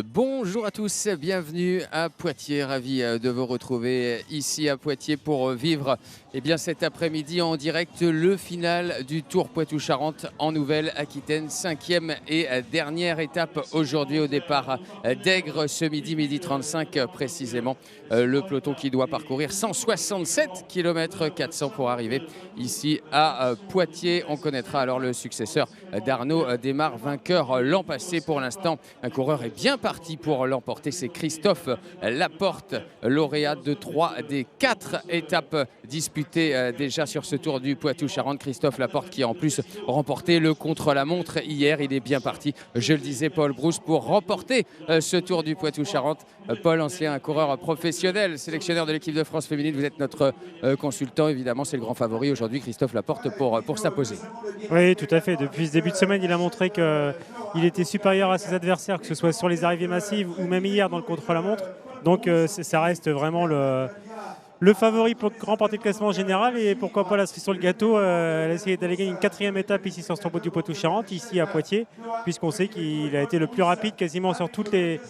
Bonjour à tous, bienvenue à Poitiers, ravi de vous retrouver ici à Poitiers pour vivre cet après-midi en direct le final du Tour Poitou-Charentes en Nouvelle-Aquitaine, 5e et dernière étape aujourd'hui au départ d'Aigre ce midi 35 précisément. Le peloton qui doit parcourir 167 km 400 pour arriver ici à Poitiers. On connaîtra alors le successeur d'Arnaud Démare, vainqueur l'an passé. Pour l'instant, un coureur est bien parti pour l'emporter, c'est Christophe Laporte, lauréat de 3 des 4 étapes disputées déjà sur ce Tour du Poitou-Charentes. Christophe Laporte qui a en plus remporté le contre-la-montre hier. Il est bien parti, je le disais, Paul Brousse, pour remporter ce Tour du Poitou-Charentes. Paul, ancien coureur professionnel, sélectionneur de l'équipe de France féminine, vous êtes notre consultant. Évidemment, c'est le grand favori aujourd'hui, Christophe Laporte, pour s'imposer. Oui, tout à fait. Depuis ce début de semaine, il a montré qu'il était supérieur à ses adversaires, que ce soit sur les arrivées massives ou même hier dans le contre-la-montre. Donc ça reste vraiment le favori pour remporter le classement général. Et pourquoi pas la cerise sur le gâteau, elle a essayé d'aller gagner une 4e étape ici sur ce Tour du Poitou-Charentes, ici à Poitiers, puisqu'on sait qu'il a été le plus rapide quasiment sur toutes les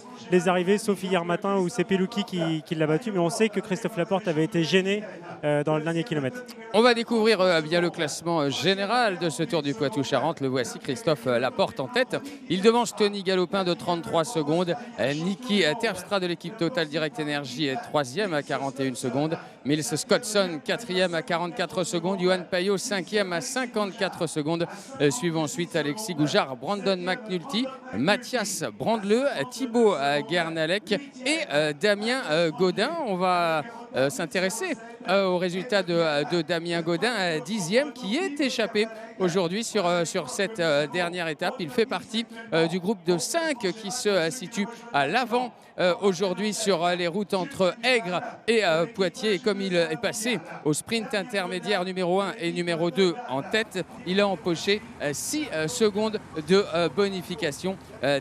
arrivées, sauf hier matin où c'est Peluki qui l'a battu. Mais on sait que Christophe Laporte avait été gêné dans le dernier kilomètre. On va découvrir bien le classement général de ce Tour du Poitou-Charentes. Le voici, Christophe Laporte en tête. Il devance Tony Galopin de 33 secondes. Niki Terpstra de l'équipe Total Direct Energy est 3e à 41 secondes. Mills Scottson 4e à 44 secondes. Johan Payot 5e à 54 secondes. Suivent ensuite Alexis Goujard, Brandon McNulty, Mathias Brandeleu, Thibaut Guernalec et Damien Gaudin. On va s'intéresser au résultat de Damien Gaudin, 10e, qui est échappé aujourd'hui sur cette dernière étape. Il fait partie du groupe de 5 qui se situe à l'avant aujourd'hui sur les routes entre Aigre et Poitiers. Et comme il est passé au sprint intermédiaire numéro 1 et numéro 2 en tête, il a empoché 6 secondes de bonification.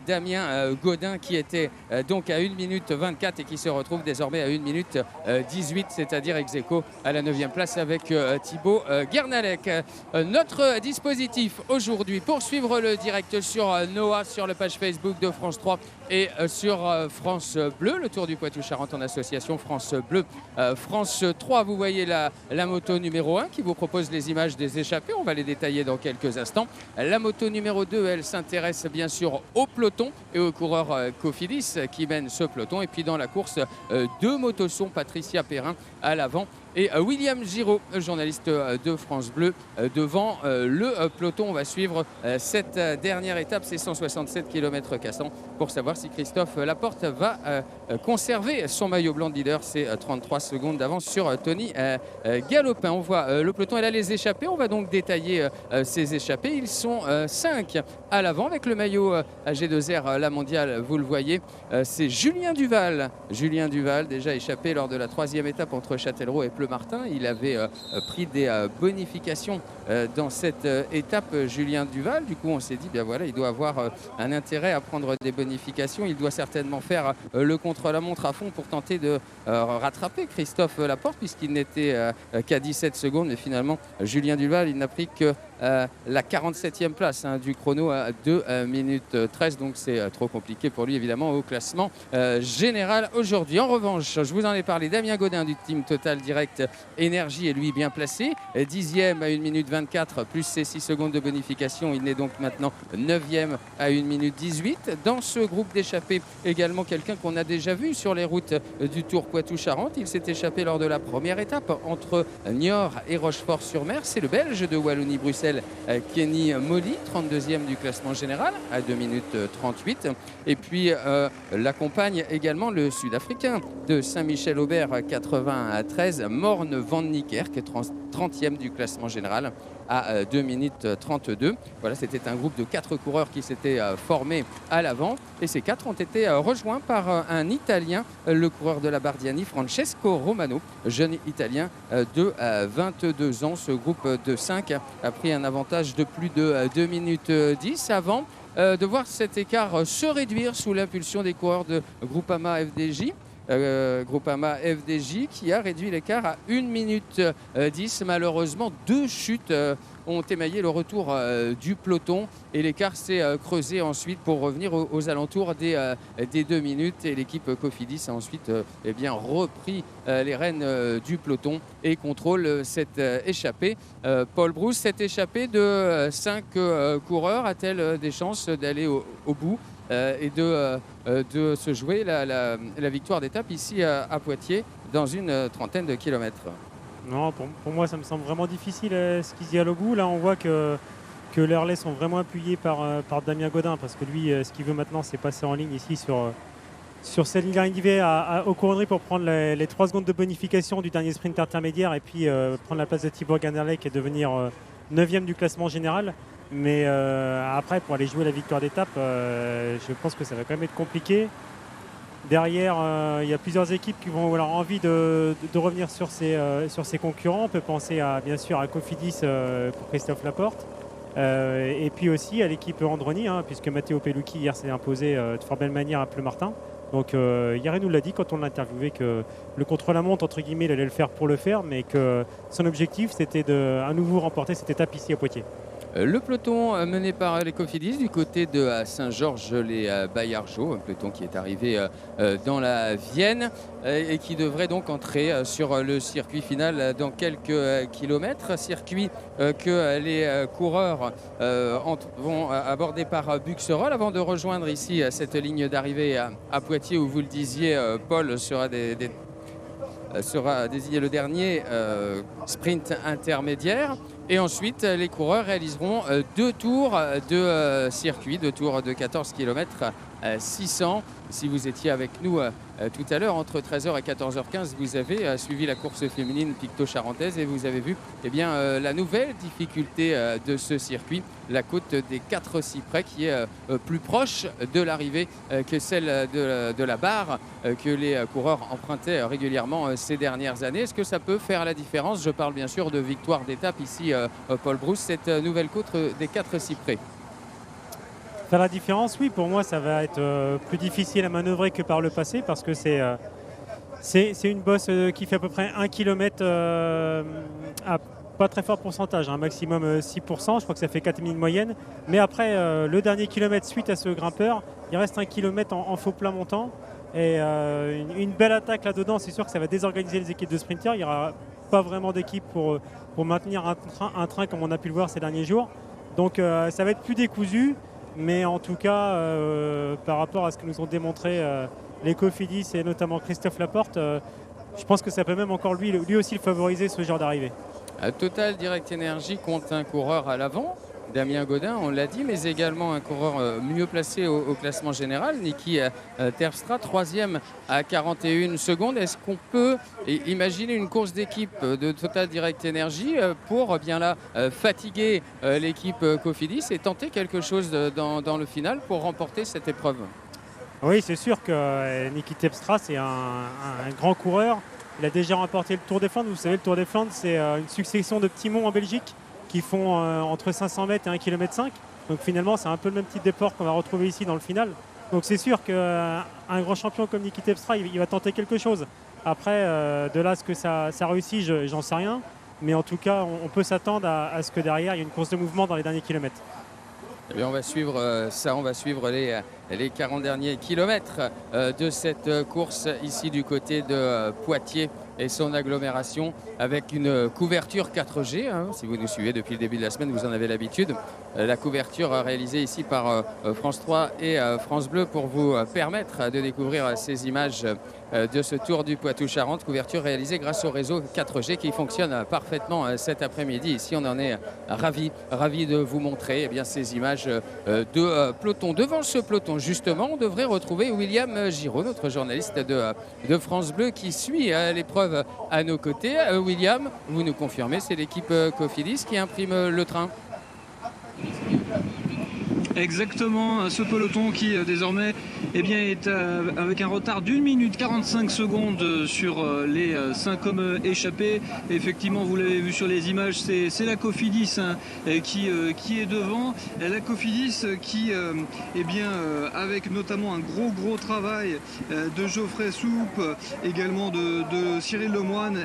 Damien Gaudin qui était donc à 1 minute 24 et qui se retrouve désormais à 1 minute 18, c'est-à-dire ex aequo à la 9e place avec Thibaut Guernalec. Notre dispositif aujourd'hui pour suivre le direct sur Noah, sur la page Facebook de France 3 et sur France Bleu, le Tour du Poitou-Charentes en association France Bleu, France 3. Vous voyez la moto numéro 1 qui vous propose les images des échappés. On va les détailler dans quelques instants. La moto numéro 2, elle s'intéresse bien sûr au peloton et aux coureurs Cofidis qui mènent ce peloton. Et puis dans la course, 2 motos sont Patricia Perrin à l'avant et William Giraud, journaliste de France Bleu, devant le peloton. On va suivre cette dernière étape, c'est 167 km 400, pour savoir si Christophe Laporte va conserver son maillot blanc de leader. C'est 33 secondes d'avance sur Tony Galopin. On voit le peloton et là les échappés. On va donc détailler ces échappés. Ils sont 5 à l'avant avec le maillot G2R, la mondiale, vous le voyez. C'est Julien Duval. Julien Duval, déjà échappé lors de la 3e étape entre Châtellerault et Pleumartin. Il avait pris des bonifications dans cette étape, Julien Duval. Du coup, on s'est dit, bien voilà, il doit avoir un intérêt à prendre des bonifications. Il doit certainement faire le contre-la-montre à fond pour tenter de rattraper Christophe Laporte, puisqu'il n'était qu'à 17 secondes. Mais finalement, Julien Duval, il n'a pris que la 47e place du chrono à 2 minutes 13. Donc c'est trop compliqué pour lui, évidemment, au classement général aujourd'hui. En revanche, je vous en ai parlé, Damien Gaudin du team Total Direct Énergie est lui bien placé. 10e à 1 minute 24, plus ses 6 secondes de bonification. Il est donc maintenant 9e à 1 minute 18. Dans ce groupe d'échappés, également quelqu'un qu'on a déjà vu sur les routes du Tour Poitou-Charentes. Il s'est échappé lors de la première étape entre Niort et Rochefort-sur-Mer. C'est le Belge de Wallonie-Bruxelles, Kenny Molly, 32e du classement général à 2 minutes 38. Et puis l'accompagne également le Sud-Africain de Saint-Michel-Aubert, 93, Morne Van Niekerk, 30e du classement général à 2 minutes 32. Voilà, c'était un groupe de 4 coureurs qui s'étaient formés à l'avant. Et ces 4 ont été rejoints par un Italien, le coureur de la Bardiani, Francesco Romano, jeune Italien de 22 ans. Ce groupe de 5 a pris un avantage de plus de 2 minutes 10 avant de voir cet écart se réduire sous l'impulsion des coureurs de Groupama FDJ. Groupama FDJ, qui a réduit l'écart à 1 minute 10. Malheureusement, 2 chutes ont émaillé le retour du peloton et l'écart s'est creusé ensuite pour revenir aux alentours des 2 minutes. Et l'équipe Cofidis a ensuite repris les rênes du peloton et contrôle cette échappée. Paul Brousse, cette échappée de 5 coureurs a-t-elle des chances d'aller au bout et de se jouer la victoire d'étape ici à Poitiers dans une trentaine de kilomètres? Non, pour moi, ça me semble vraiment difficile ce qu'ils y aillent au bout. Là, on voit que leurs relais sont vraiment appuyés par Damien Gaudin, parce que lui, ce qu'il veut maintenant, c'est passer en ligne ici sur cette ligne arrivée aux couronneries pour prendre les 3 secondes de bonification du dernier sprint intermédiaire et puis prendre la place de Thibaut Ganderleck et devenir 9e du classement général. Mais après, pour aller jouer la victoire d'étape, je pense que ça va quand même être compliqué. Derrière, il y a plusieurs équipes qui vont avoir envie de revenir sur ses concurrents. On peut penser bien sûr à Cofidis pour Christophe Laporte. Et puis aussi à l'équipe Androni, puisque Matteo Pellucchi hier s'est imposé de fort belle manière à Pleumartin. Donc hier il nous l'a dit quand on l'a interviewé que le contre-la-montre, entre guillemets, il allait le faire pour le faire, mais que son objectif c'était de à nouveau remporter cette étape ici à Poitiers. Le peloton mené par les Cofidis du côté de Saint-Georges-les-Baillargeaux, un peloton qui est arrivé dans la Vienne et qui devrait donc entrer sur le circuit final dans quelques kilomètres. Circuit que les coureurs vont aborder par Buxerolles avant de rejoindre ici cette ligne d'arrivée à Poitiers où, vous le disiez, Paul, sera désigné le dernier sprint intermédiaire. Et ensuite, les coureurs réaliseront 2 tours de circuit, 2 tours de 14 km 600. Si vous étiez avec nous tout à l'heure, entre 13h et 14h15, vous avez suivi la course féminine picto-charentaise et vous avez vu la nouvelle difficulté de ce circuit, la côte des 4 cyprès qui est plus proche de l'arrivée que celle de la barre que les coureurs empruntaient régulièrement ces dernières années. Est-ce que ça peut faire la différence? Je parle bien sûr de victoire d'étape ici, Paul Brousse, cette nouvelle côte des 4 cyprès. Faire la différence, oui, pour moi ça va être plus difficile à manœuvrer que par le passé parce que c'est une bosse qui fait à peu près 1 km à pas très fort pourcentage, un maximum 6%, je crois que ça fait 4 minutes moyenne. Mais après le dernier kilomètre suite à ce grimpeur, il reste 1 km en faux plat montant et une belle attaque là-dedans, c'est sûr que ça va désorganiser les équipes de sprinters. Il n'y aura pas vraiment d'équipe pour maintenir un train comme on a pu le voir ces derniers jours. Donc ça va être plus décousu. Mais en tout cas, par rapport à ce que nous ont démontré les Cofidis et notamment Christophe Laporte, je pense que ça peut même encore lui aussi le favoriser ce genre d'arrivée. Total Direct Energy compte un coureur à l'avant, Damien Gaudin, on l'a dit, mais également un coureur mieux placé au classement général, Niki Terpstra, 3e à 41 secondes. Est-ce qu'on peut imaginer une course d'équipe de Total Direct Energy pour fatiguer l'équipe Cofidis et tenter quelque chose dans le final pour remporter cette épreuve? Oui, c'est sûr que Niki Terpstra, c'est un grand coureur. Il a déjà remporté le Tour des Flandres. Vous savez, le Tour des Flandres, c'est une succession de petits monts en Belgique qui font entre 500 mètres et 1,5 km. Donc finalement, c'est un peu le même type d'effort qu'on va retrouver ici dans le final. Donc c'est sûr qu'un grand champion comme Niki Terpstra, il va tenter quelque chose. Après, de là à ce que ça réussit, j'en sais rien. Mais en tout cas, on peut s'attendre à ce que derrière, il y ait une course de mouvement dans les derniers kilomètres. Eh bien, on va suivre ça, on va suivre les 40 derniers kilomètres de cette course ici du côté de Poitiers et son agglomération avec une couverture 4G. Si vous nous suivez depuis le début de la semaine, vous en avez l'habitude. La couverture réalisée ici par France 3 et France Bleu pour vous permettre de découvrir ces images de ce Tour du Poitou-Charentes. Couverture réalisée grâce au réseau 4G qui fonctionne parfaitement cet après-midi. Ici, on en est ravis de vous montrer ces images de peloton. Devant ce peloton, justement, on devrait retrouver William Giraud, notre journaliste de France Bleu qui suit l'épreuve à nos côtés. William, vous nous confirmez, c'est l'équipe Cofidis qui imprime le train? Exactement, ce peloton qui désormais est avec un retard d'1 minute 45 secondes sur les 5 hommes échappés. Effectivement, vous l'avez vu sur les images, c'est la Cofidis qui est devant. La Cofidis qui, avec notamment un gros travail de Geoffrey Soupe, également de Cyril Lemoine,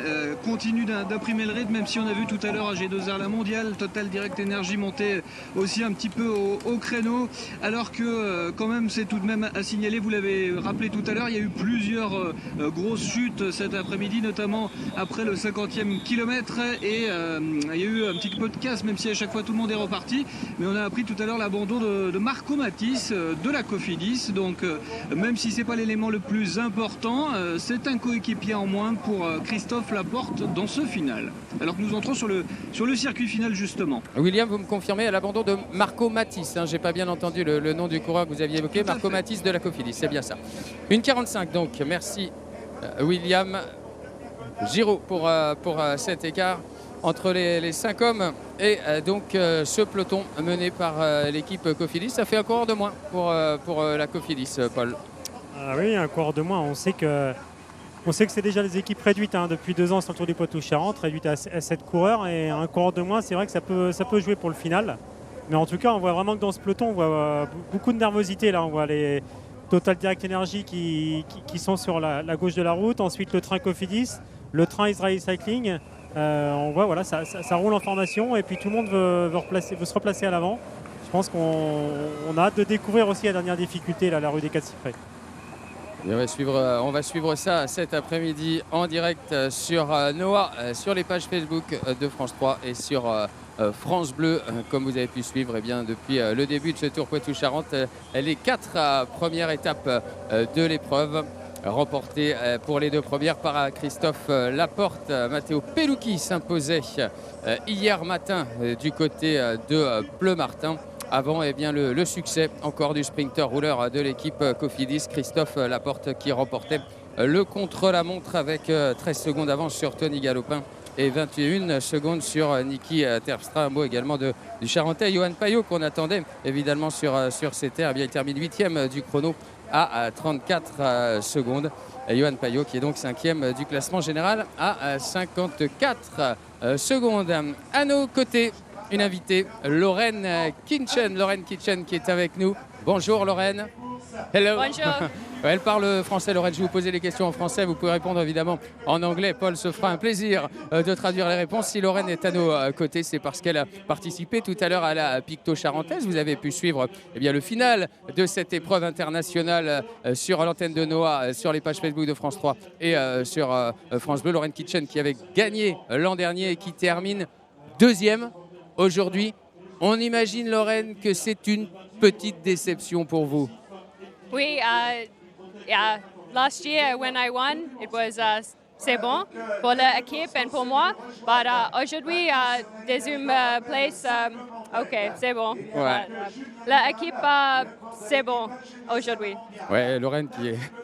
continue d'imprimer le rythme, même si on a vu tout à l'heure à G2R la mondiale, Total Direct Energy monter aussi un petit peu au créneau, alors que quand même c'est tout de même à signaler, vous l'avez rappelé tout à l'heure, il y a eu plusieurs grosses chutes cet après-midi, notamment après le 50e kilomètre, et il y a eu un petit peu de casse, même si à chaque fois tout le monde est reparti, mais on a appris tout à l'heure l'abandon de Marco Matisse de la Cofidis, donc même si c'est pas l'élément le plus important, c'est un coéquipier en moins pour Christophe Laporte dans ce final. Alors que nous entrons sur le circuit final justement. William, vous me confirmez à l'abandon de Marco Matisse, j'ai pas bien entendu le nom du coureur que vous aviez évoqué, Marco Matisse de la Cofidis, c'est bien ça. 1,45 donc, merci William. Giraud pour cet écart entre les 5 hommes et donc ce peloton mené par l'équipe Cofidis. Ça fait un coureur de moins pour la Cofidis, Paul. Ah oui, un coureur de moins. On sait que c'est déjà des équipes réduites depuis 2 ans sur le Tour du Poitou-Charentes, réduites à 7 coureurs, et un coureur de moins, c'est vrai que ça peut jouer pour le final. Mais en tout cas, on voit vraiment que dans ce peloton, on voit beaucoup de nervosité. Là, on voit les Total Direct Energy qui sont sur la gauche de la route. Ensuite, le train Cofidis, le train Israel Cycling. On voit, voilà, ça roule en formation. Et puis tout le monde veut se replacer à l'avant. Je pense qu'on a hâte de découvrir aussi la dernière difficulté, là, la rue des 4 Cyprès. Et on va suivre ça cet après-midi en direct sur Noah, sur les pages Facebook de France 3 et sur France Bleu, comme vous avez pu suivre depuis le début de ce Tour Poitou-Charentes, les 4 premières étapes de l'épreuve, remportées pour les 2 premières par Christophe Laporte. Matteo Pellucchi s'imposait hier matin du côté de Pleumartin. Avant le succès encore du sprinter rouleur de l'équipe Cofidis, Christophe Laporte, qui remportait le contre-la-montre avec 13 secondes d'avance sur Tony Galopin et 21 secondes sur Niki Terpstra. Un mot également du Charentais Johan Payot, qu'on attendait évidemment sur ces terres. Il termine 8e du chrono à 34 secondes. Johan Payot qui est donc 5e du classement général à 54 secondes. À nos côtés, une invitée, Lorraine Kitchen. Lorraine Kitchen qui est avec nous. Bonjour Lorraine. Hello. Bonjour. Elle parle français, Lorraine. Je vais vous poser les questions en français. Vous pouvez répondre évidemment en anglais. Paul se fera un plaisir de traduire les réponses. Si Lorraine est à nos côtés, c'est parce qu'elle a participé tout à l'heure à la Picto Charentaise. Vous avez pu suivre le final de cette épreuve internationale sur l'antenne de Noah, sur les pages Facebook de France 3 et sur France Bleu. Lorraine Kitchen qui avait gagné l'an dernier et qui termine 2e aujourd'hui. On imagine, Lorraine, que c'est une petite déception pour vous. Oui, last year when I won, it was c'est bon pour l'équipe et pour moi. But aujourd'hui, deuxième place, ok, c'est bon. Ouais. L'équipe, c'est bon aujourd'hui. Ouais, Lorraine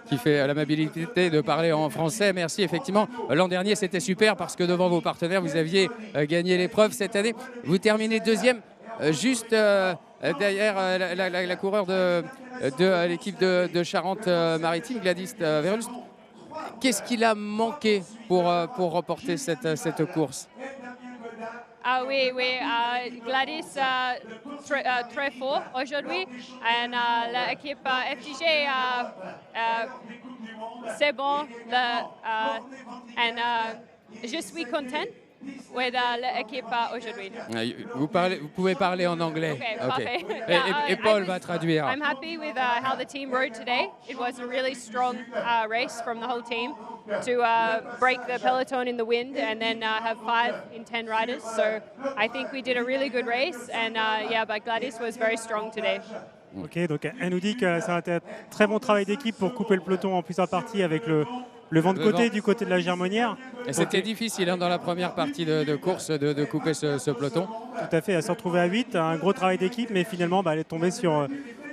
qui fait l'amabilité de parler en français. Merci, effectivement. L'an dernier, c'était super parce que devant vos partenaires, vous aviez gagné l'épreuve. Cette année, vous terminez 2e, juste derrière la coureure de l'équipe de Charente-Maritime, Gladys Verhulst. Qu'est-ce qu'il a manqué pour remporter cette course? Ah oui, Gladys très fort aujourd'hui. Et l'équipe FDJ, c'est bon. Je suis contente with l'équipe aujourd'hui. Vous pouvez parler en anglais. Okay. Et Paul va traduire. I'm happy with how the team rode today. It was a really strong race from the whole team to break the peloton in the wind and then have 5 in 10 riders. So I think we did a really good race and but Gladys was very strong today. Ok, donc elle nous dit que ça a été un très bon travail d'équipe pour couper le peloton en plusieurs parties avec le vent de côté, du côté de la Germonnière. Et c'était difficile dans la première partie de course de couper ce peloton. Tout à fait, elle s'est retrouvée à 8, un gros travail d'équipe, mais finalement elle est tombée sur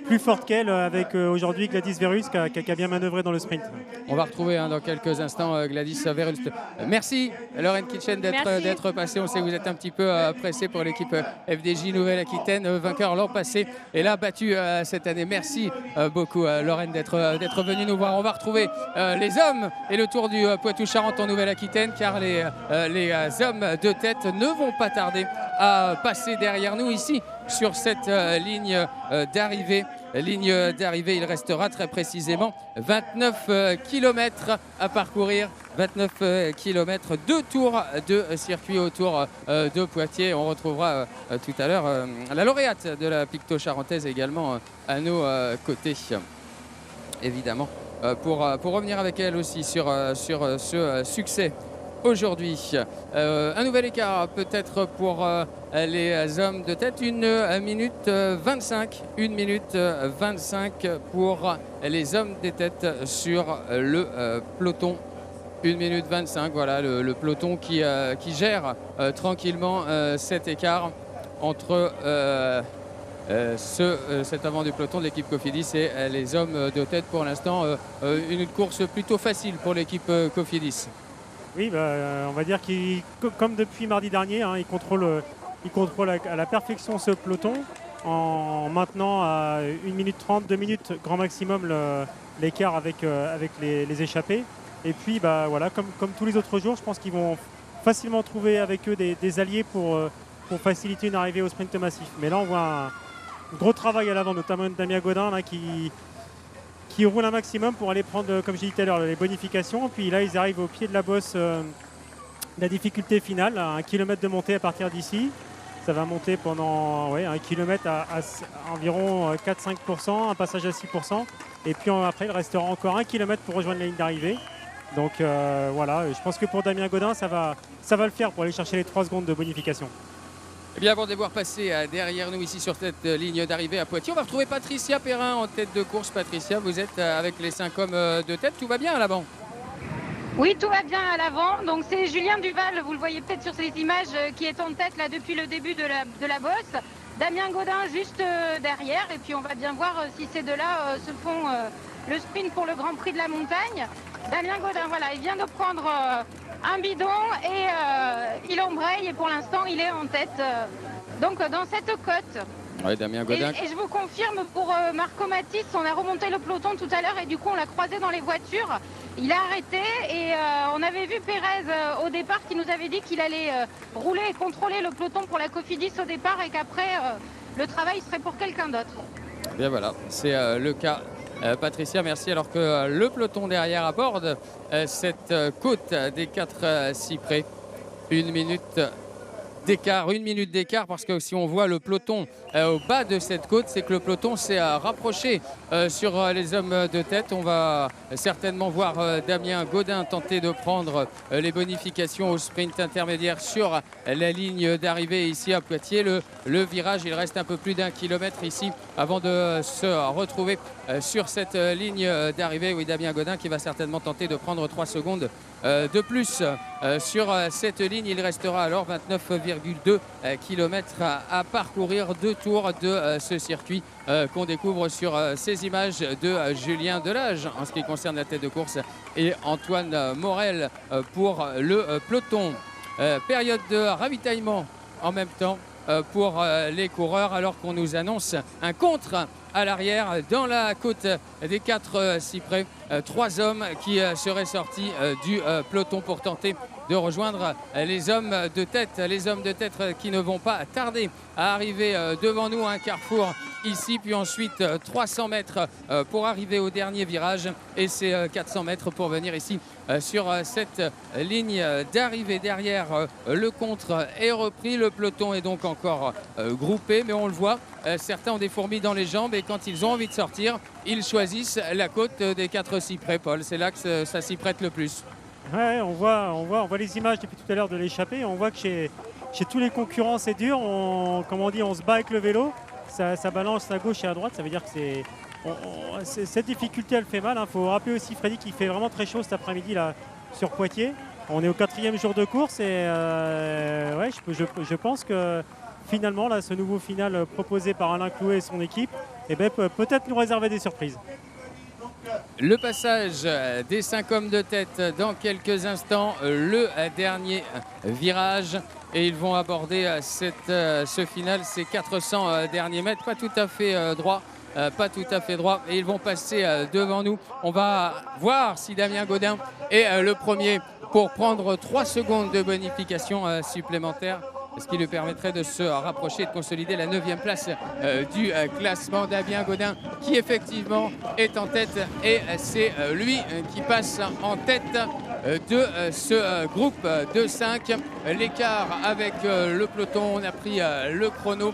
plus forte qu'elle, avec aujourd'hui Gladys Verus qui a bien manœuvré dans le sprint. On va retrouver dans quelques instants Gladys Verus. Merci Lauren Kitchen d'être passée. On sait que vous êtes un petit peu pressé pour l'équipe FDJ Nouvelle-Aquitaine, vainqueur l'an passé et là battu cette année. Merci beaucoup Lauren d'être venue nous voir. On va retrouver les hommes et le Tour du Poitou-Charentes en Nouvelle-Aquitaine, car les hommes de tête ne vont pas tarder à passer derrière nous ici sur cette ligne d'arrivée. Il restera très précisément 29 km à parcourir. 29 km, 2 tours de circuit autour de Poitiers. On retrouvera tout à l'heure la lauréate de la Picto charentaise également à nos côtés, évidemment, pour revenir avec elle aussi sur ce succès aujourd'hui. Un nouvel écart peut-être pour les hommes de tête, 1 minute 25. 1 minute 25 pour les hommes des têtes sur le peloton. 1 minute 25, voilà le peloton qui gère tranquillement cet écart entre cet avant du peloton de l'équipe Cofidis et les hommes de tête. Pour l'instant, une course plutôt facile pour l'équipe Cofidis. Oui, on va dire qu'il, comme depuis mardi dernier, il contrôle à la perfection ce peloton en maintenant à 1 minute 30, 2 minutes grand maximum l'écart avec les échappés. Et puis voilà, comme tous les autres jours, je pense qu'ils vont facilement trouver avec eux des alliés pour faciliter une arrivée au sprint massif. Mais là, on voit un gros travail à l'avant, notamment Damien Gaudin là, qui roule un maximum pour aller prendre, comme j'ai dit tout à l'heure, les bonifications. Puis là, ils arrivent au pied de la bosse, la difficulté finale, à 1 km de montée à partir d'ici. Ça va monter pendant 1 km à environ 4-5%, un passage à 6%. Et puis après, il restera encore 1 km pour rejoindre la ligne d'arrivée. Donc voilà, je pense que pour Damien Gaudin, ça va le faire pour aller chercher les 3 secondes de bonification. Eh bien, avant de les voir passer derrière nous ici sur cette ligne d'arrivée à Poitiers, on va retrouver Patricia Perrin en tête de course. Patricia, vous êtes avec les 5 hommes de tête, tout va bien à l'avant? Oui, tout va bien à l'avant. Donc c'est Julien Duval, vous le voyez peut-être sur ces images, qui est en tête là depuis le début de la bosse. Damien Gaudin juste derrière. Et puis on va bien voir si ces deux-là se font le sprint pour le Grand Prix de la Montagne. Damien Gaudin, voilà, il vient de prendre un bidon et il embraye et pour l'instant il est en tête donc dans cette côte. Ouais, Damien Gaudin. Et je vous confirme pour Marco Matisse, on a remonté le peloton tout à l'heure et du coup on l'a croisé dans les voitures. Il a arrêté et on avait vu Pérez au départ qui nous avait dit qu'il allait rouler et contrôler le peloton pour la Cofidis au départ et qu'après le travail serait pour quelqu'un d'autre. Bien voilà, c'est le cas. Patricia, merci. Alors que le peloton derrière aborde cette côte des 4 cyprès. 1 minute d'écart, parce que si on voit le peloton au bas de cette côte, c'est que le peloton s'est rapproché sur les hommes de tête. On va certainement voir Damien Gaudin tenter de prendre les bonifications au sprint intermédiaire sur la ligne d'arrivée ici à Poitiers. Le virage, il reste un peu plus d'1 kilomètre ici avant de se retrouver sur cette ligne d'arrivée. Oui, Damien Gaudin qui va certainement tenter de prendre 3 secondes de plus sur cette ligne. Il restera alors 29,2 km à parcourir, 2 tours de ce circuit qu'on découvre sur ces images de Julien Delage en ce qui concerne la tête de course et Antoine Morel pour le peloton. Période de ravitaillement en même temps pour les coureurs, alors qu'on nous annonce un contre à l'arrière dans la côte des 4 cyprès. 3 hommes qui seraient sortis du peloton pour tenter de rejoindre les hommes de tête. Les hommes de tête qui ne vont pas tarder à arriver devant nous, un carrefour ici, puis ensuite 300 mètres pour arriver au dernier virage et c'est 400 mètres pour venir ici sur cette ligne d'arrivée. Derrière, le contre est repris, le peloton est donc encore groupé, mais on le voit, certains ont des fourmis dans les jambes et quand ils ont envie de sortir, ils choisissent la côte des 4 cyprès, Paul. C'est là que ça s'y prête le plus. Ouais, on voit les images depuis tout à l'heure de l'échappée. On voit que chez tous les concurrents, c'est dur. Comme on dit, on se bat avec le vélo. Ça balance à gauche et à droite. Ça veut dire que cette difficulté, elle fait mal. Il faut rappeler aussi, Freddy, qu'il fait vraiment très chaud cet après-midi là sur Poitiers. On est au 4e jour de course et je pense que finalement, là, ce nouveau final proposé par Alain Clouet et son équipe peut-être nous réserver des surprises. Le passage des 5 hommes de tête dans quelques instants, le dernier virage. Et ils vont aborder ce final, ces 400 derniers mètres, pas tout à fait droit. Pas tout à fait droit, et ils vont passer devant nous. On va voir si Damien Gaudin est le premier pour prendre 3 secondes de bonification supplémentaire, ce qui lui permettrait de se rapprocher et de consolider la 9e place du classement. Damien Gaudin qui effectivement est en tête, et c'est lui qui passe en tête de ce groupe de 5. L'écart avec le peloton, on a pris le chrono.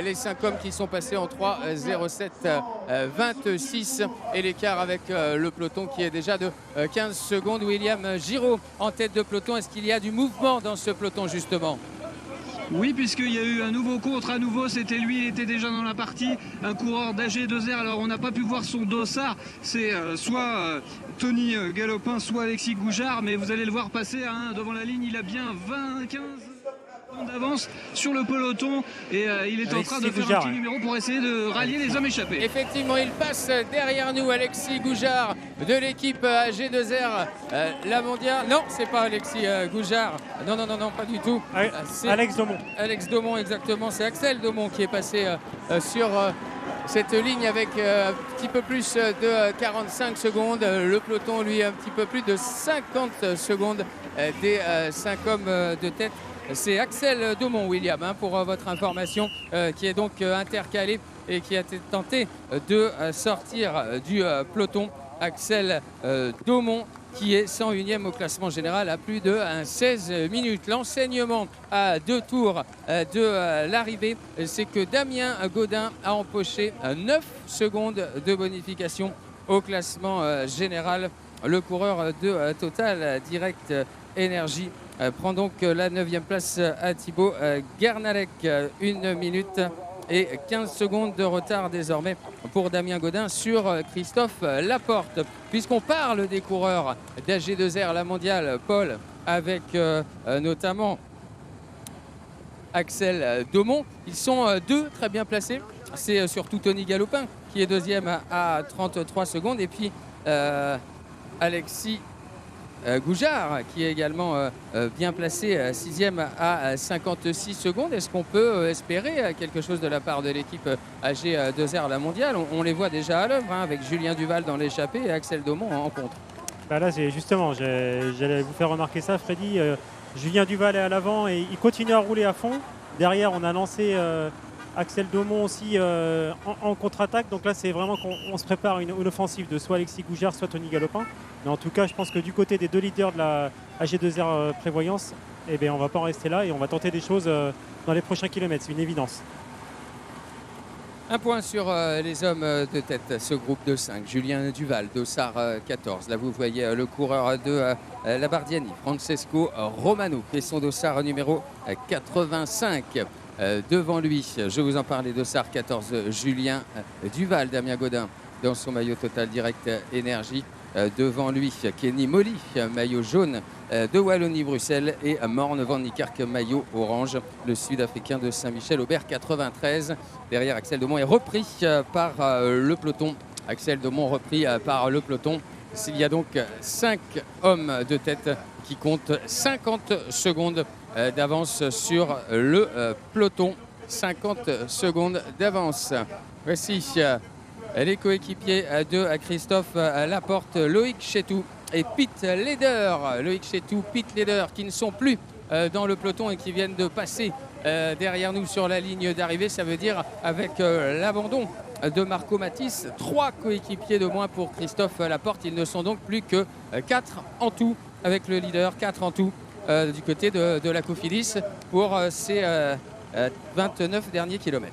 Les 5 hommes qui sont passés en 3:07:26 et l'écart avec le peloton qui est déjà de 15 secondes. William Giraud en tête de peloton. Est-ce qu'il y a du mouvement dans ce peloton justement ? Oui, puisqu'il y a eu un nouveau contre à nouveau, c'était lui, il était déjà dans la partie, un coureur d'AG2R. Alors on n'a pas pu voir son dossard, c'est soit Tony Galopin, soit Alexis Goujard, mais vous allez le voir passer devant la ligne, il a bien 15 d'avance sur le peloton, et il est en train de faire un petit numéro pour essayer de rallier les hommes échappés. Effectivement, il passe derrière nous, Alexis Goujard de l'équipe AG2R, la mondiale. Non, c'est pas Alexis Goujard. Non, pas du tout. C'est Alex Daumont. Alex Daumont, exactement. C'est Axel Daumont qui est passé sur cette ligne avec un petit peu plus de 45 secondes. Le peloton, lui, un petit peu plus de 50 secondes des 5 hommes de tête. C'est Axel Daumont, William, pour votre information, qui est donc intercalé et qui a tenté de sortir du peloton. Axel Daumont qui est 101e au classement général à plus de 16 minutes. L'enseignement à 2 tours de l'arrivée, c'est que Damien Gaudin a empoché 9 secondes de bonification au classement général. Le coureur de Total Direct Énergie prend donc la 9e place à Thibaut Guernalec. 1 minute et 15 secondes de retard désormais pour Damien Gaudin sur Christophe Laporte. Puisqu'on parle des coureurs d'AG2R, la mondiale, Paul, avec notamment Axel Daumont, ils sont 2 très bien placés. C'est surtout Tony Galopin qui est 2e à 33 secondes, et puis Alexis Goujard qui est également bien placé, 6e à 56 secondes. Est-ce qu'on peut espérer quelque chose de la part de l'équipe AG2R la mondiale ? On les voit déjà à l'œuvre, avec Julien Duval dans l'échappée et Axel Daumont en contre. Là, c'est justement, j'allais vous faire remarquer ça, Freddy. Julien Duval est à l'avant et il continue à rouler à fond. Derrière, on a lancé Axel Daumont aussi en contre-attaque. Donc là, c'est vraiment qu'on se prépare une offensive de soit Alexis Goujard, soit Tony Galopin. Mais en tout cas, je pense que du côté des 2 leaders de la AG2R Prévoyance, on ne va pas en rester là et on va tenter des choses dans les prochains kilomètres. C'est une évidence. Un point sur les hommes de tête, ce groupe de 5. Julien Duval, dossard 14. Là, vous voyez le coureur de la Bardiani, Francesco Romano, et son dossard numéro 85. Devant lui, je vous en parlais, dossard 14, Julien Duval, Damien Gaudin dans son maillot Total Direct Énergie. Devant lui, Kenny Molly, maillot jaune de Wallonie-Bruxelles, et Morne Van Niekerk, maillot orange, le Sud-Africain de Saint-Michel-Aubert 93. Derrière, Axel Daumont est repris par le peloton. Axel Daumont repris par le peloton. Il y a donc 5 hommes de tête qui comptent 50 secondes d'avance sur le peloton. 50 secondes d'avance. Voici les coéquipiers de Christophe Laporte, Loïc Chetou et Pete Leder. Loïc Chetou, Pete Leder qui ne sont plus dans le peloton et qui viennent de passer derrière nous sur la ligne d'arrivée. Ça veut dire avec l'abandon de Marco Matisse, 3 coéquipiers de moins pour Christophe Laporte. Ils ne sont donc plus que 4 en tout avec le leader, 4 en tout du côté de la Cofidis pour ces 29 derniers kilomètres.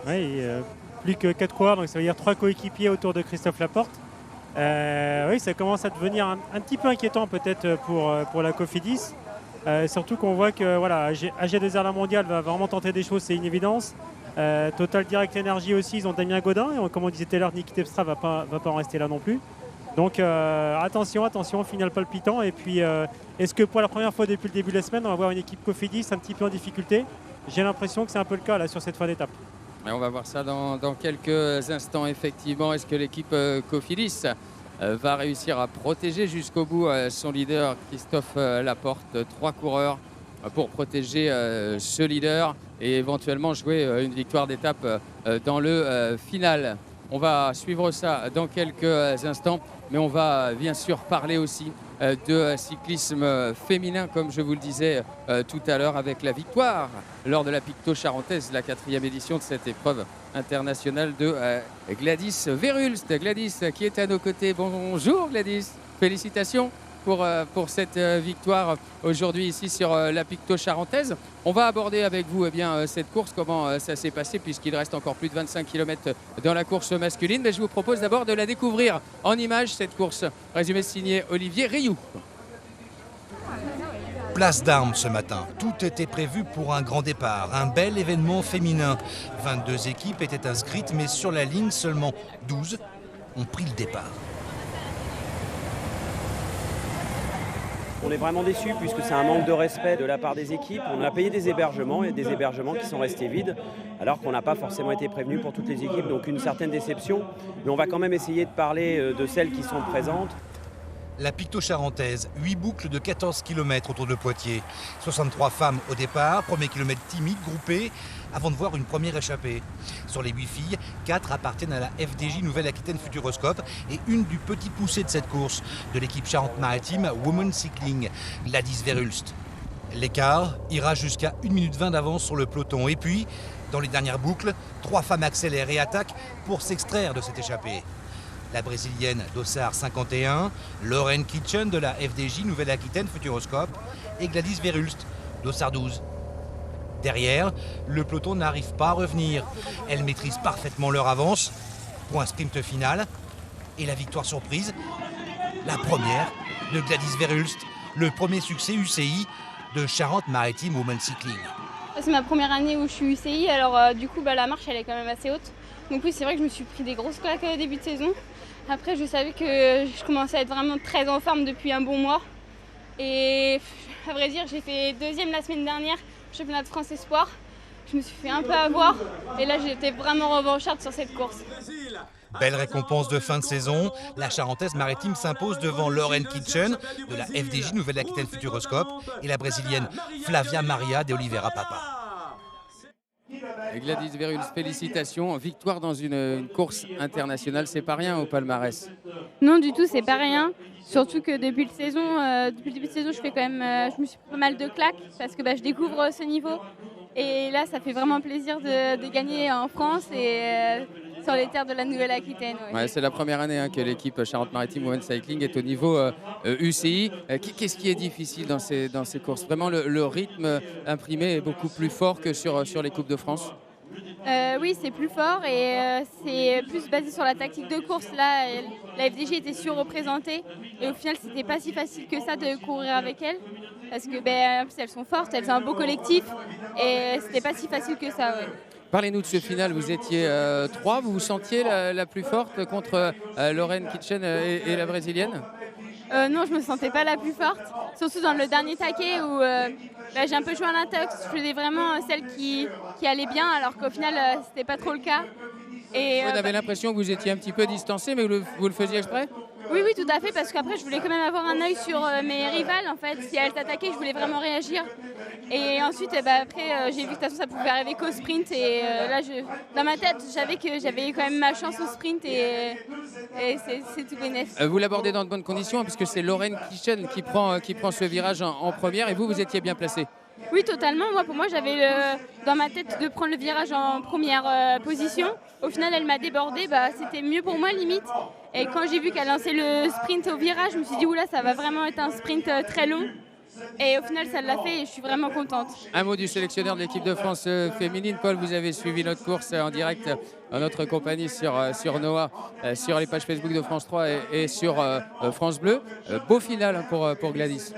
Oui, plus que 4 coureurs, donc ça veut dire 3 coéquipiers autour de Christophe Laporte. Oui, ça commence à devenir un petit peu inquiétant peut-être pour la Cofidis. Surtout qu'on voit que voilà, AG2R la mondiale va vraiment tenter des choses, c'est une évidence. Total Direct Energy aussi, ils ont Damien Gaudin. Et comme on disait tout à l'heure, Niki Terpstra va pas en rester là non plus. Donc attention, final palpitant. Et puis, est-ce que pour la première fois depuis le début de la semaine, on va voir une équipe Cofidis un petit peu en difficulté ? J'ai l'impression que c'est un peu le cas là sur cette fin d'étape. Mais on va voir ça dans quelques instants, effectivement. Est-ce que l'équipe Cofidis va réussir à protéger jusqu'au bout son leader Christophe Laporte? 3 coureurs pour protéger ce leader et éventuellement jouer une victoire d'étape dans le final. On va suivre ça dans quelques instants, mais on va bien sûr parler aussi de cyclisme féminin, comme je vous le disais tout à l'heure, avec la victoire lors de la Picto charentaise, la 4e édition de cette épreuve internationale de Gladys Verhulst. Gladys qui est à nos côtés. Bonjour Gladys, félicitations pour cette victoire aujourd'hui ici sur la Picto charentaise. On va aborder avec vous cette course, comment ça s'est passé, puisqu'il reste encore plus de 25 km dans la course masculine. Mais je vous propose d'abord de la découvrir en images, cette course. Résumé signé Olivier Rioux. Place d'Armes ce matin. Tout était prévu pour un grand départ, un bel événement féminin. 22 équipes étaient inscrites, mais sur la ligne, seulement 12 ont pris le départ. On est vraiment déçus puisque c'est un manque de respect de la part des équipes. On a payé des hébergements et des hébergements qui sont restés vides alors qu'on n'a pas forcément été prévenus pour toutes les équipes. Donc une certaine déception, mais on va quand même essayer de parler de celles qui sont présentes. La Picto charentaise, 8 boucles de 14 km autour de Poitiers. 63 femmes au départ, premier kilomètre timide, groupées, avant de voir une première échappée. Sur les 8 filles, 4 appartiennent à la FDJ Nouvelle-Aquitaine Futuroscope et une du petit poussé de cette course, de l'équipe Charente-Maritime Women Cycling, Gladys Verhulst. L'écart ira jusqu'à 1 minute 20 d'avance sur le peloton. Et puis, dans les dernières boucles, 3 femmes accélèrent et attaquent pour s'extraire de cette échappée. La brésilienne Dossard 51, Lauren Kitchen de la FDJ Nouvelle-Aquitaine Futuroscope et Gladys Verhulst, Dossard 12. Derrière, le peloton n'arrive pas à revenir. Elles maîtrisent parfaitement leur avance pour un sprint final. Et la victoire surprise, la première de Gladys Verhulst, le premier succès UCI de Charente-Maritime Women Cycling. C'est ma première année où je suis UCI, alors du coup la marche elle est quand même assez haute. Donc oui, c'est vrai que je me suis pris des grosses claques au début de saison. Après, je savais que je commençais à être vraiment très en forme depuis un bon mois. Et à vrai dire, j'ai fait 2e la semaine dernière, championnat de France Espoir. Je me suis fait un peu avoir et là j'étais vraiment revancharde sur cette course. Belle récompense de fin de saison, la Charentaise Maritime s'impose devant Lauren Kitchen de la FDJ Nouvelle-Aquitaine Futuroscope et la Brésilienne Flavia Maria de Oliveira Papa. Et Gladys Verhulst, félicitations. Victoire dans une course internationale, c'est pas rien au palmarès? Non, du tout, c'est pas rien. Surtout que depuis le début de saison, je fais quand même, je me suis pris pas mal de claques parce que je découvre ce niveau. Et là, ça fait vraiment plaisir de gagner en France et sur les terres de la Nouvelle-Aquitaine. Ouais. Ouais, c'est la première année que l'équipe Charente-Maritime Women Cycling est au niveau UCI. Qu'est-ce qui est difficile dans ces courses? Vraiment, le rythme imprimé est beaucoup plus fort que sur les Coupes de France? Oui, c'est plus fort et c'est plus basé sur la tactique de course. Là, la FDJ était surreprésentée et au final, c'était pas si facile que ça de courir avec elles parce que en plus, elles sont fortes, elles ont un beau collectif et c'était pas si facile que ça. Ouais. Parlez-nous de ce final, vous étiez 3, vous vous sentiez la plus forte contre Lauren Kitchen et la Brésilienne? Non, je me sentais pas la plus forte, surtout dans le dernier taquet où j'ai un peu joué à l'intox. Je faisais vraiment celle qui allait bien alors qu'au final c'était pas trop le cas. Et, vous avez l'impression que vous étiez un petit peu distancé, mais vous le faisiez exprès? Oui, tout à fait, parce qu'après je voulais quand même avoir un œil sur mes rivales en fait. Si elles s'attaquaient, je voulais vraiment réagir. Et ensuite, après, j'ai vu que de toute façon ça pouvait arriver qu'au sprint. Et là, dans ma tête, je savais que j'avais quand même ma chance au sprint et c'est tout bénef. Vous l'abordez dans de bonnes conditions, puisque c'est Lauren Kitchen qui prend ce virage en première et vous étiez bien placé. Oui, totalement. Pour moi, j'avais dans ma tête de prendre le virage en première position. Au final, elle m'a débordé. C'était mieux pour moi, limite. Et quand j'ai vu qu'elle lançait le sprint au virage, je me suis dit, oula, ça va vraiment être un sprint très long. Et au final, ça l'a fait et je suis vraiment contente. Un mot du sélectionneur de l'équipe de France féminine. Paul, vous avez suivi notre course en direct en notre compagnie sur Noah, sur les pages Facebook de France 3 et sur France Bleu. Beau final pour Gladys.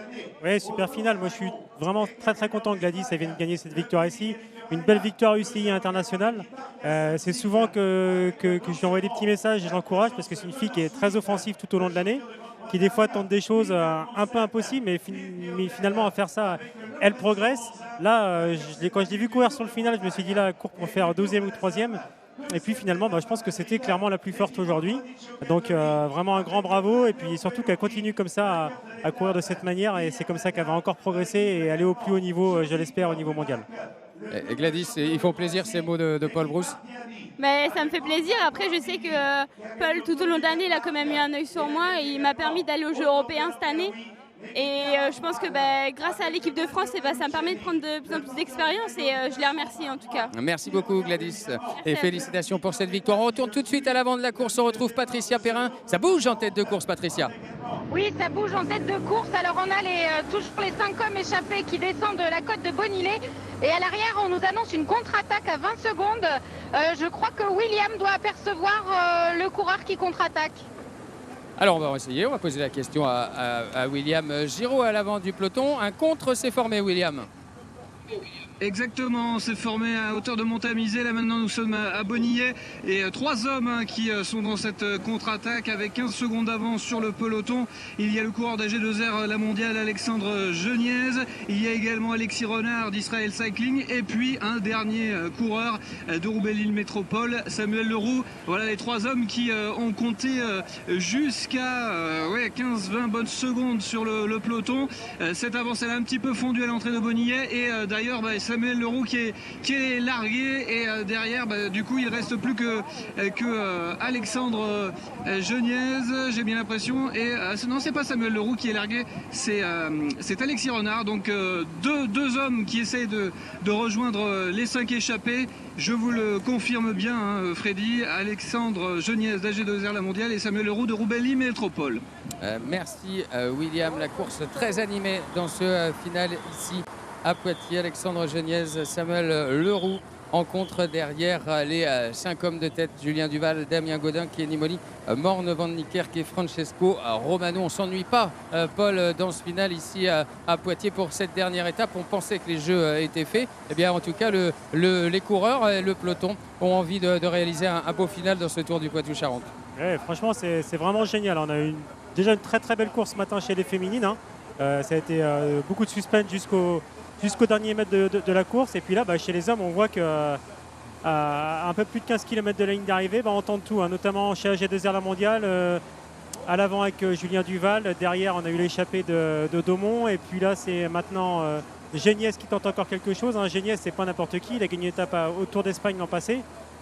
Oui, super final. Moi, je suis vraiment très très content que Gladys vienne gagner cette victoire ici. Une belle victoire UCI internationale. C'est souvent que je lui envoie des petits messages et je l'encourage parce que c'est une fille qui est très offensive tout au long de l'année, qui des fois tente des choses un peu impossibles, mais finalement à faire ça elle progresse. Là, quand je l'ai vu courir sur le final, je me suis dit là, elle court pour faire 12e ou 3e. Et puis finalement, je pense que c'était clairement la plus forte aujourd'hui. Donc vraiment un grand bravo. Et puis surtout qu'elle continue comme ça à courir de cette manière. Et c'est comme ça qu'elle va encore progresser et aller au plus haut niveau, je l'espère, au niveau mondial. Et Gladys, ils font plaisir ces mots de Paul Brousse? Mais ça me fait plaisir. Après, je sais que Paul, tout au long de l'année, il a quand même eu un œil sur moi. Et il m'a permis d'aller aux Jeux européens cette année. Et je pense que grâce à l'équipe de France, ça me permet de prendre de plus en plus d'expérience et je les remercie en tout cas. Merci beaucoup Gladys et félicitations pour cette victoire. On retourne tout de suite à l'avant de la course, on retrouve Patricia Perrin. Ça bouge en tête de course, Patricia? Oui, ça bouge en tête de course. Alors on a toujours les 5 hommes échappés qui descendent de la côte de Bonilé. Et à l'arrière, on nous annonce une contre-attaque à 20 secondes. Je crois que William doit apercevoir le coureur qui contre-attaque. Alors on va essayer, on va poser la question à William Giraud à l'avant du peloton. Un contre s'est formé, William. Exactement, c'est formé à hauteur de Montamisé. Là maintenant nous sommes à Bonillet et 3 hommes qui sont dans cette contre-attaque avec 15 secondes d'avance sur le peloton. Il y a le coureur d'AG2R la mondiale Alexandre Geniez. Il y a également Alexis Renard d'Israël Cycling et puis un dernier coureur de Roubaix-Lille Métropole, Samuel Leroux. Voilà les 3 hommes qui ont compté jusqu'à 15-20 bonnes secondes sur le peloton. Cette avance elle a un petit peu fondu à l'entrée de Bonillet et d'ailleurs Samuel Leroux qui est largué et derrière du coup il reste plus que Alexandre Geniez, j'ai bien l'impression, et non, c'est pas Samuel Leroux qui est largué, c'est Alexis Renard. Donc deux hommes qui essayent de rejoindre les 5 échappés. Je vous le confirme bien, hein, Freddy, Alexandre Geniez d'AG2R la mondiale et Samuel Leroux de Roubaix-Lille Métropole. Merci William, la course très animée dans ce final ici à Poitiers. Alexandre Geniez, Samuel Leroux en contre derrière les 5 hommes de tête, Julien Duval, Damien Gaudin, Kenny Molly, Morne Van Niekerk et Francesco Romano. On ne s'ennuie pas, Paul, dans ce final ici à Poitiers pour cette dernière étape. On pensait que les jeux étaient faits. Eh bien, en tout cas, les coureurs et le peloton ont envie de réaliser un beau final dans ce Tour du Poitou-Charentes. Ouais, franchement, c'est vraiment génial. On a eu déjà une très très belle course ce matin chez les féminines. Hein. Ça a été beaucoup de suspense jusqu'au dernier mètre de la course. Et puis là, chez les hommes, on voit qu'à un peu plus de 15 km de la ligne d'arrivée, on tente tout, hein, notamment chez AG2R la mondiale, à l'avant avec Julien Duval. Derrière, on a eu l'échappée de Daumont. Et puis là, c'est maintenant Geniez qui tente encore quelque chose. Hein. Geniez, c'est pas n'importe qui. Il a gagné une étape au Tour d'Espagne l'an passé.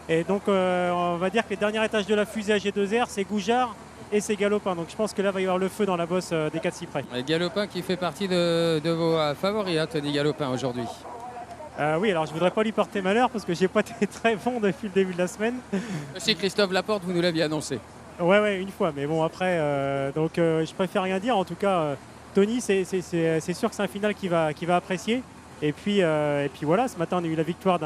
Et donc, on va dire que les derniers étages de la fusée AG2R, c'est Goujard et c'est Galopin. Donc je pense que là va y avoir le feu dans la bosse des 4 cyprès. Galopin qui fait partie de vos favoris, hein, Tony Galopin aujourd'hui. Oui, alors je voudrais pas lui porter malheur parce que j'ai pas été très bon depuis le début de la semaine. Monsieur Christophe Laporte, vous nous l'aviez annoncé. Ouais, une fois, mais bon après, je préfère rien dire. En tout cas, Tony, c'est sûr que c'est un final qu'il va apprécier. Et puis voilà, ce matin on a eu la victoire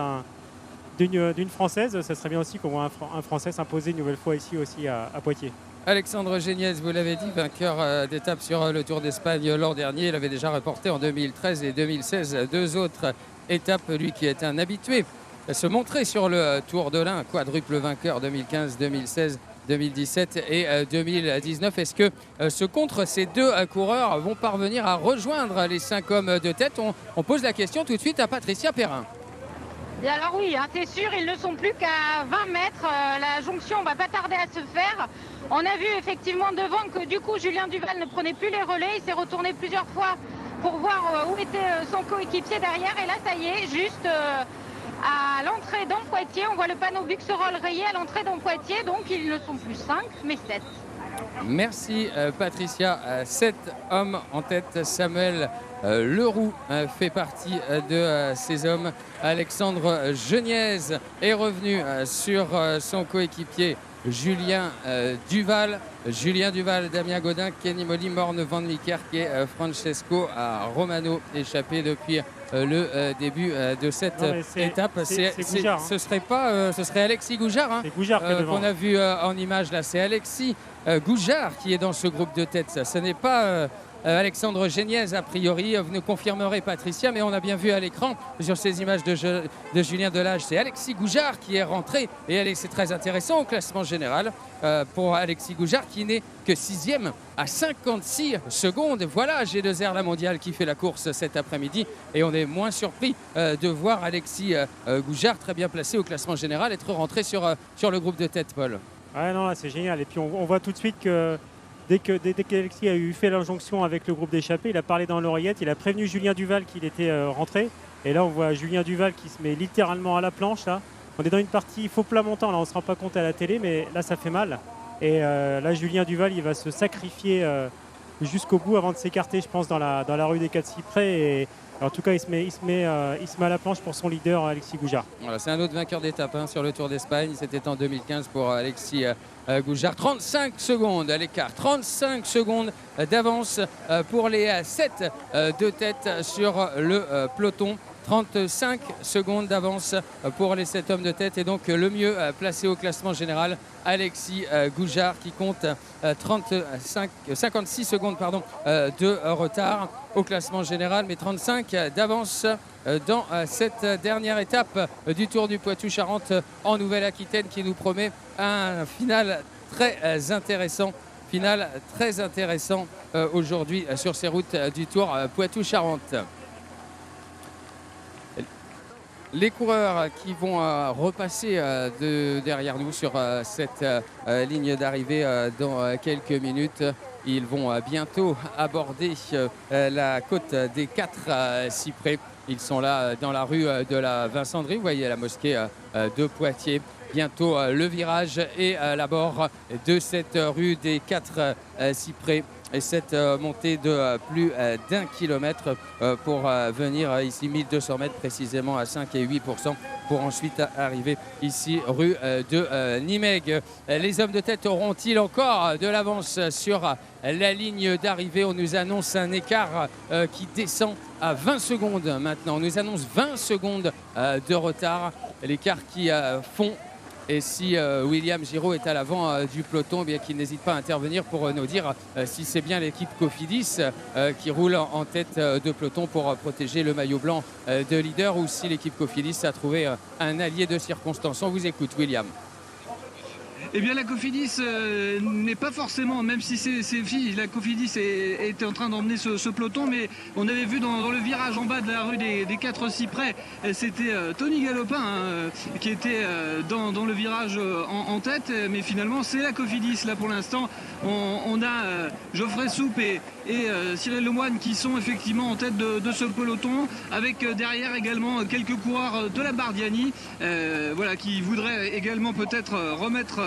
d'une Française. Ça serait bien aussi qu'on voit un Français s'imposer une nouvelle fois ici aussi à Poitiers. Alexandre Geniez, vous l'avez dit, vainqueur d'étape sur le Tour d'Espagne l'an dernier. Il avait déjà remporté en 2013 et 2016 2 autres étapes. Lui qui est un habitué à se montrer sur le Tour de l'Ain, quadruple vainqueur 2015, 2016, 2017 et 2019. Est-ce que contre ces 2 coureurs vont parvenir à rejoindre les 5 hommes de tête? On pose la question tout de suite à Patricia Perrin. Et alors oui, hein, c'est sûr, ils ne sont plus qu'à 20 mètres. La jonction va pas tarder à se faire. On a vu effectivement devant que du coup Julien Duval ne prenait plus les relais. Il s'est retourné plusieurs fois pour voir où était son coéquipier derrière. Et là, ça y est, juste à l'entrée dans Poitiers, on voit le panneau Buxerolles rayé à l'entrée dans Poitiers. Donc ils ne sont plus 5, mais 7. Merci Patricia. 7 hommes en tête. Samuel Leroux fait partie de ces hommes. Alexandre Geniez est revenu sur son coéquipier Julien Duval. Julien Duval, Damien Gaudin, Kenny Molly, Morne Van Niekerk et Francesco Romano, échappé depuis le début de cette étape. Goujard, hein. Ce serait Alexis Goujard, hein, qu'on a vu en image là. C'est Alexis Goujard qui est dans ce groupe de tête. Ce n'est pas Alexandre Géniez a priori. Vous nous confirmerez Patricia, mais on a bien vu à l'écran sur ces images de Julien Delage, c'est Alexis Goujard qui est rentré et c'est très intéressant au classement général pour Alexis Goujard qui n'est que 6e à 56 secondes. Voilà G2R la mondiale qui fait la course cet après-midi et on est moins surpris de voir Alexis Goujard très bien placé au classement général être rentré sur le groupe de tête, Paul. Ouais, non, là c'est génial et puis on voit tout de suite que dès qu'Alexis a fait l'injonction avec le groupe d'échappée, il a parlé dans l'oreillette, il a prévenu Julien Duval qu'il était rentré. Et là, on voit Julien Duval qui se met littéralement à la planche. Là. On est dans une partie faux plat montant, là, on ne se rend pas compte à la télé, mais là, ça fait mal. Et là, Julien Duval, il va se sacrifier jusqu'au bout avant de s'écarter, je pense, dans la rue des 4 Cyprès. Et en tout cas, il se met à la planche pour son leader, Alexis Goujard. Voilà, c'est un autre vainqueur d'étape sur le Tour d'Espagne. C'était en 2015 pour Alexis Goujard. 35 secondes à l'écart, 35 secondes d'avance pour les 7 de tête sur le peloton. 35 secondes d'avance pour les 7 hommes de tête et donc le mieux placé au classement général, Alexis Goujard qui compte 56 secondes de retard au classement général, mais 35 d'avance dans cette dernière étape du Tour du Poitou-Charentes en Nouvelle-Aquitaine qui nous promet un final très intéressant. Aujourd'hui sur ces routes du Tour Poitou-Charentes. Les coureurs qui vont repasser derrière nous sur cette ligne d'arrivée dans quelques minutes. Ils vont bientôt aborder la côte des 4 Cyprès. Ils sont là dans la rue de la Vincendrie. Vous voyez la mosquée de Poitiers. Bientôt le virage et l'abord de cette rue des 4 Cyprès. Et cette montée de plus d'1 kilomètre pour venir ici 1200 mètres précisément à 5 et 8% pour ensuite arriver ici rue de Nimègue. Les hommes de tête auront-ils encore de l'avance sur la ligne d'arrivée? On nous annonce un écart qui descend à 20 secondes maintenant. On nous annonce 20 secondes de retard. L'écart qui fond. Et si William Giraud est à l'avant du peloton, eh bien qu'il n'hésite pas à intervenir pour nous dire si c'est bien l'équipe Cofidis qui roule en tête de peloton pour protéger le maillot blanc de leader ou si l'équipe Cofidis a trouvé un allié de circonstance. On vous écoute, William. Eh bien la Cofidis n'est pas forcément, même si c'est filles, la Cofidis était en train d'emmener ce peloton, mais on avait vu dans le virage en bas de la rue des 4 Cyprès, c'était Tony Galopin qui était dans le virage en tête, mais finalement c'est la Cofidis là pour l'instant. On a Geoffrey Soupe et Cyril Lemoine qui sont effectivement en tête de ce peloton, avec derrière également quelques coureurs de la Bardiani voilà, qui voudraient également peut-être remettre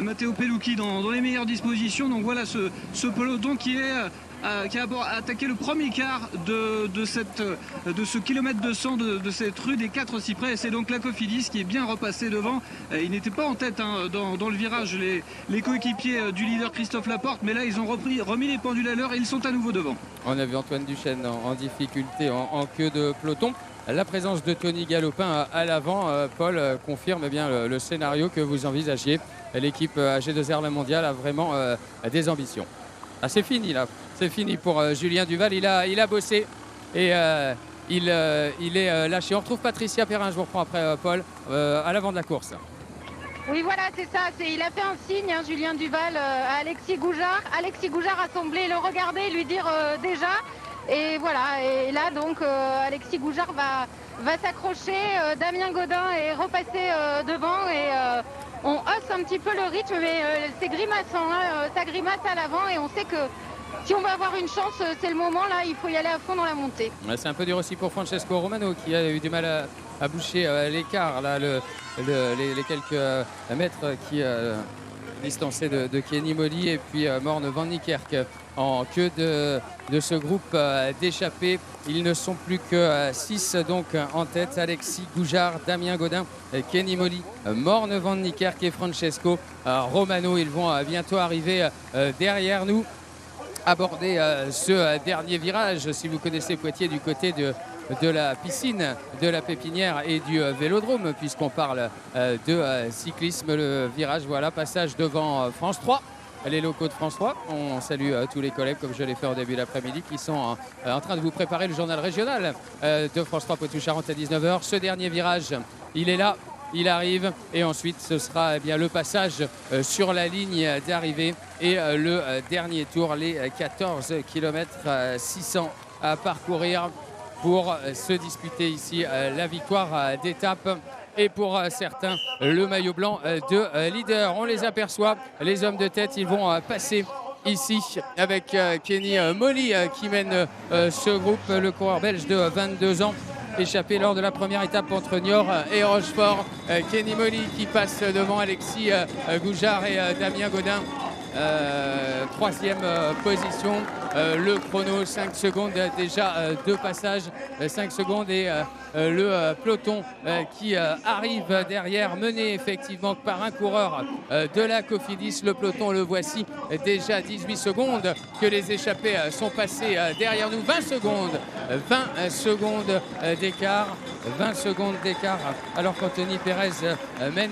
Matteo Pellucchi dans les meilleures dispositions. Donc voilà ce peloton qui a attaqué le premier quart de ce kilomètre 200 de cette rue des 4 Cyprès. C'est donc la Cofidis qui est bien repassée devant. Il n'était pas en tête dans le virage les coéquipiers du leader Christophe Laporte, mais là ils ont remis les pendules à l'heure et ils sont à nouveau devant. On a vu Antoine Duchesne en difficulté en queue de peloton. La présence de Tony Galopin à l'avant, Paul, confirme bien le scénario que vous envisagiez. L'équipe G2R La Mondiale a vraiment des ambitions. Ah, c'est fini là, c'est fini pour Julien Duval, il a bossé et il est lâché. On retrouve Patricia Perrin, je vous reprends après Paul, à l'avant de la course. Oui voilà, c'est ça, il a fait un signe, Julien Duval, à Alexis Goujard. Alexis Goujard a semblé le regarder, lui dire déjà. Et voilà, et là donc Alexis Goujard va s'accrocher, Damien Gaudin est repassé devant et on hausse un petit peu le rythme, mais c'est grimaçant, ça grimace à l'avant et on sait que si on veut avoir une chance, c'est le moment là, il faut y aller à fond dans la montée. Ouais, c'est un peu dur aussi pour Francesco Romano qui a eu du mal à boucher l'écart, là, les quelques mètres qui distancés de Kenny Molly et puis Morne Van Niekerk en queue de ce groupe d'échappés. Ils ne sont plus que 6 donc en tête. Alexis Goujard, Damien Gaudin, Kenny Molly, Morne Van Niekerk et Francesco Romano. Ils vont bientôt arriver derrière nous, aborder ce dernier virage. Si vous connaissez Poitiers du côté de la piscine, de la pépinière et du vélodrome, puisqu'on parle de cyclisme, le virage, voilà, passage devant France 3. les locaux de France 3. On salue tous les collègues, comme je l'ai fait au début de l'après-midi, qui sont en train de vous préparer le journal régional de France 3 Poitou-Charentes à 19h. Ce dernier virage, il est là. Il arrive et ensuite ce sera bien le passage sur la ligne d'arrivée et le dernier tour, les 14 km 600 à parcourir pour se disputer ici la victoire d'étape et pour certains le maillot blanc de leader. On les aperçoit, les hommes de tête, ils vont passer ici avec Kenny Molly qui mène ce groupe, le coureur belge de 22 ans. Échappé lors de la première étape entre Niort et Rochefort. Kenny Molly qui passe devant Alexis Goujard et Damien Godin. Troisième position. Le chrono 5 secondes, déjà 2 passages, 5 secondes et le peloton qui arrive derrière, mené effectivement par un coureur de la Cofidis. Le peloton, le voici, déjà 18 secondes que les échappés sont passés derrière nous. 20 secondes d'écart. 20 secondes d'écart alors qu'Anthony Pérez mène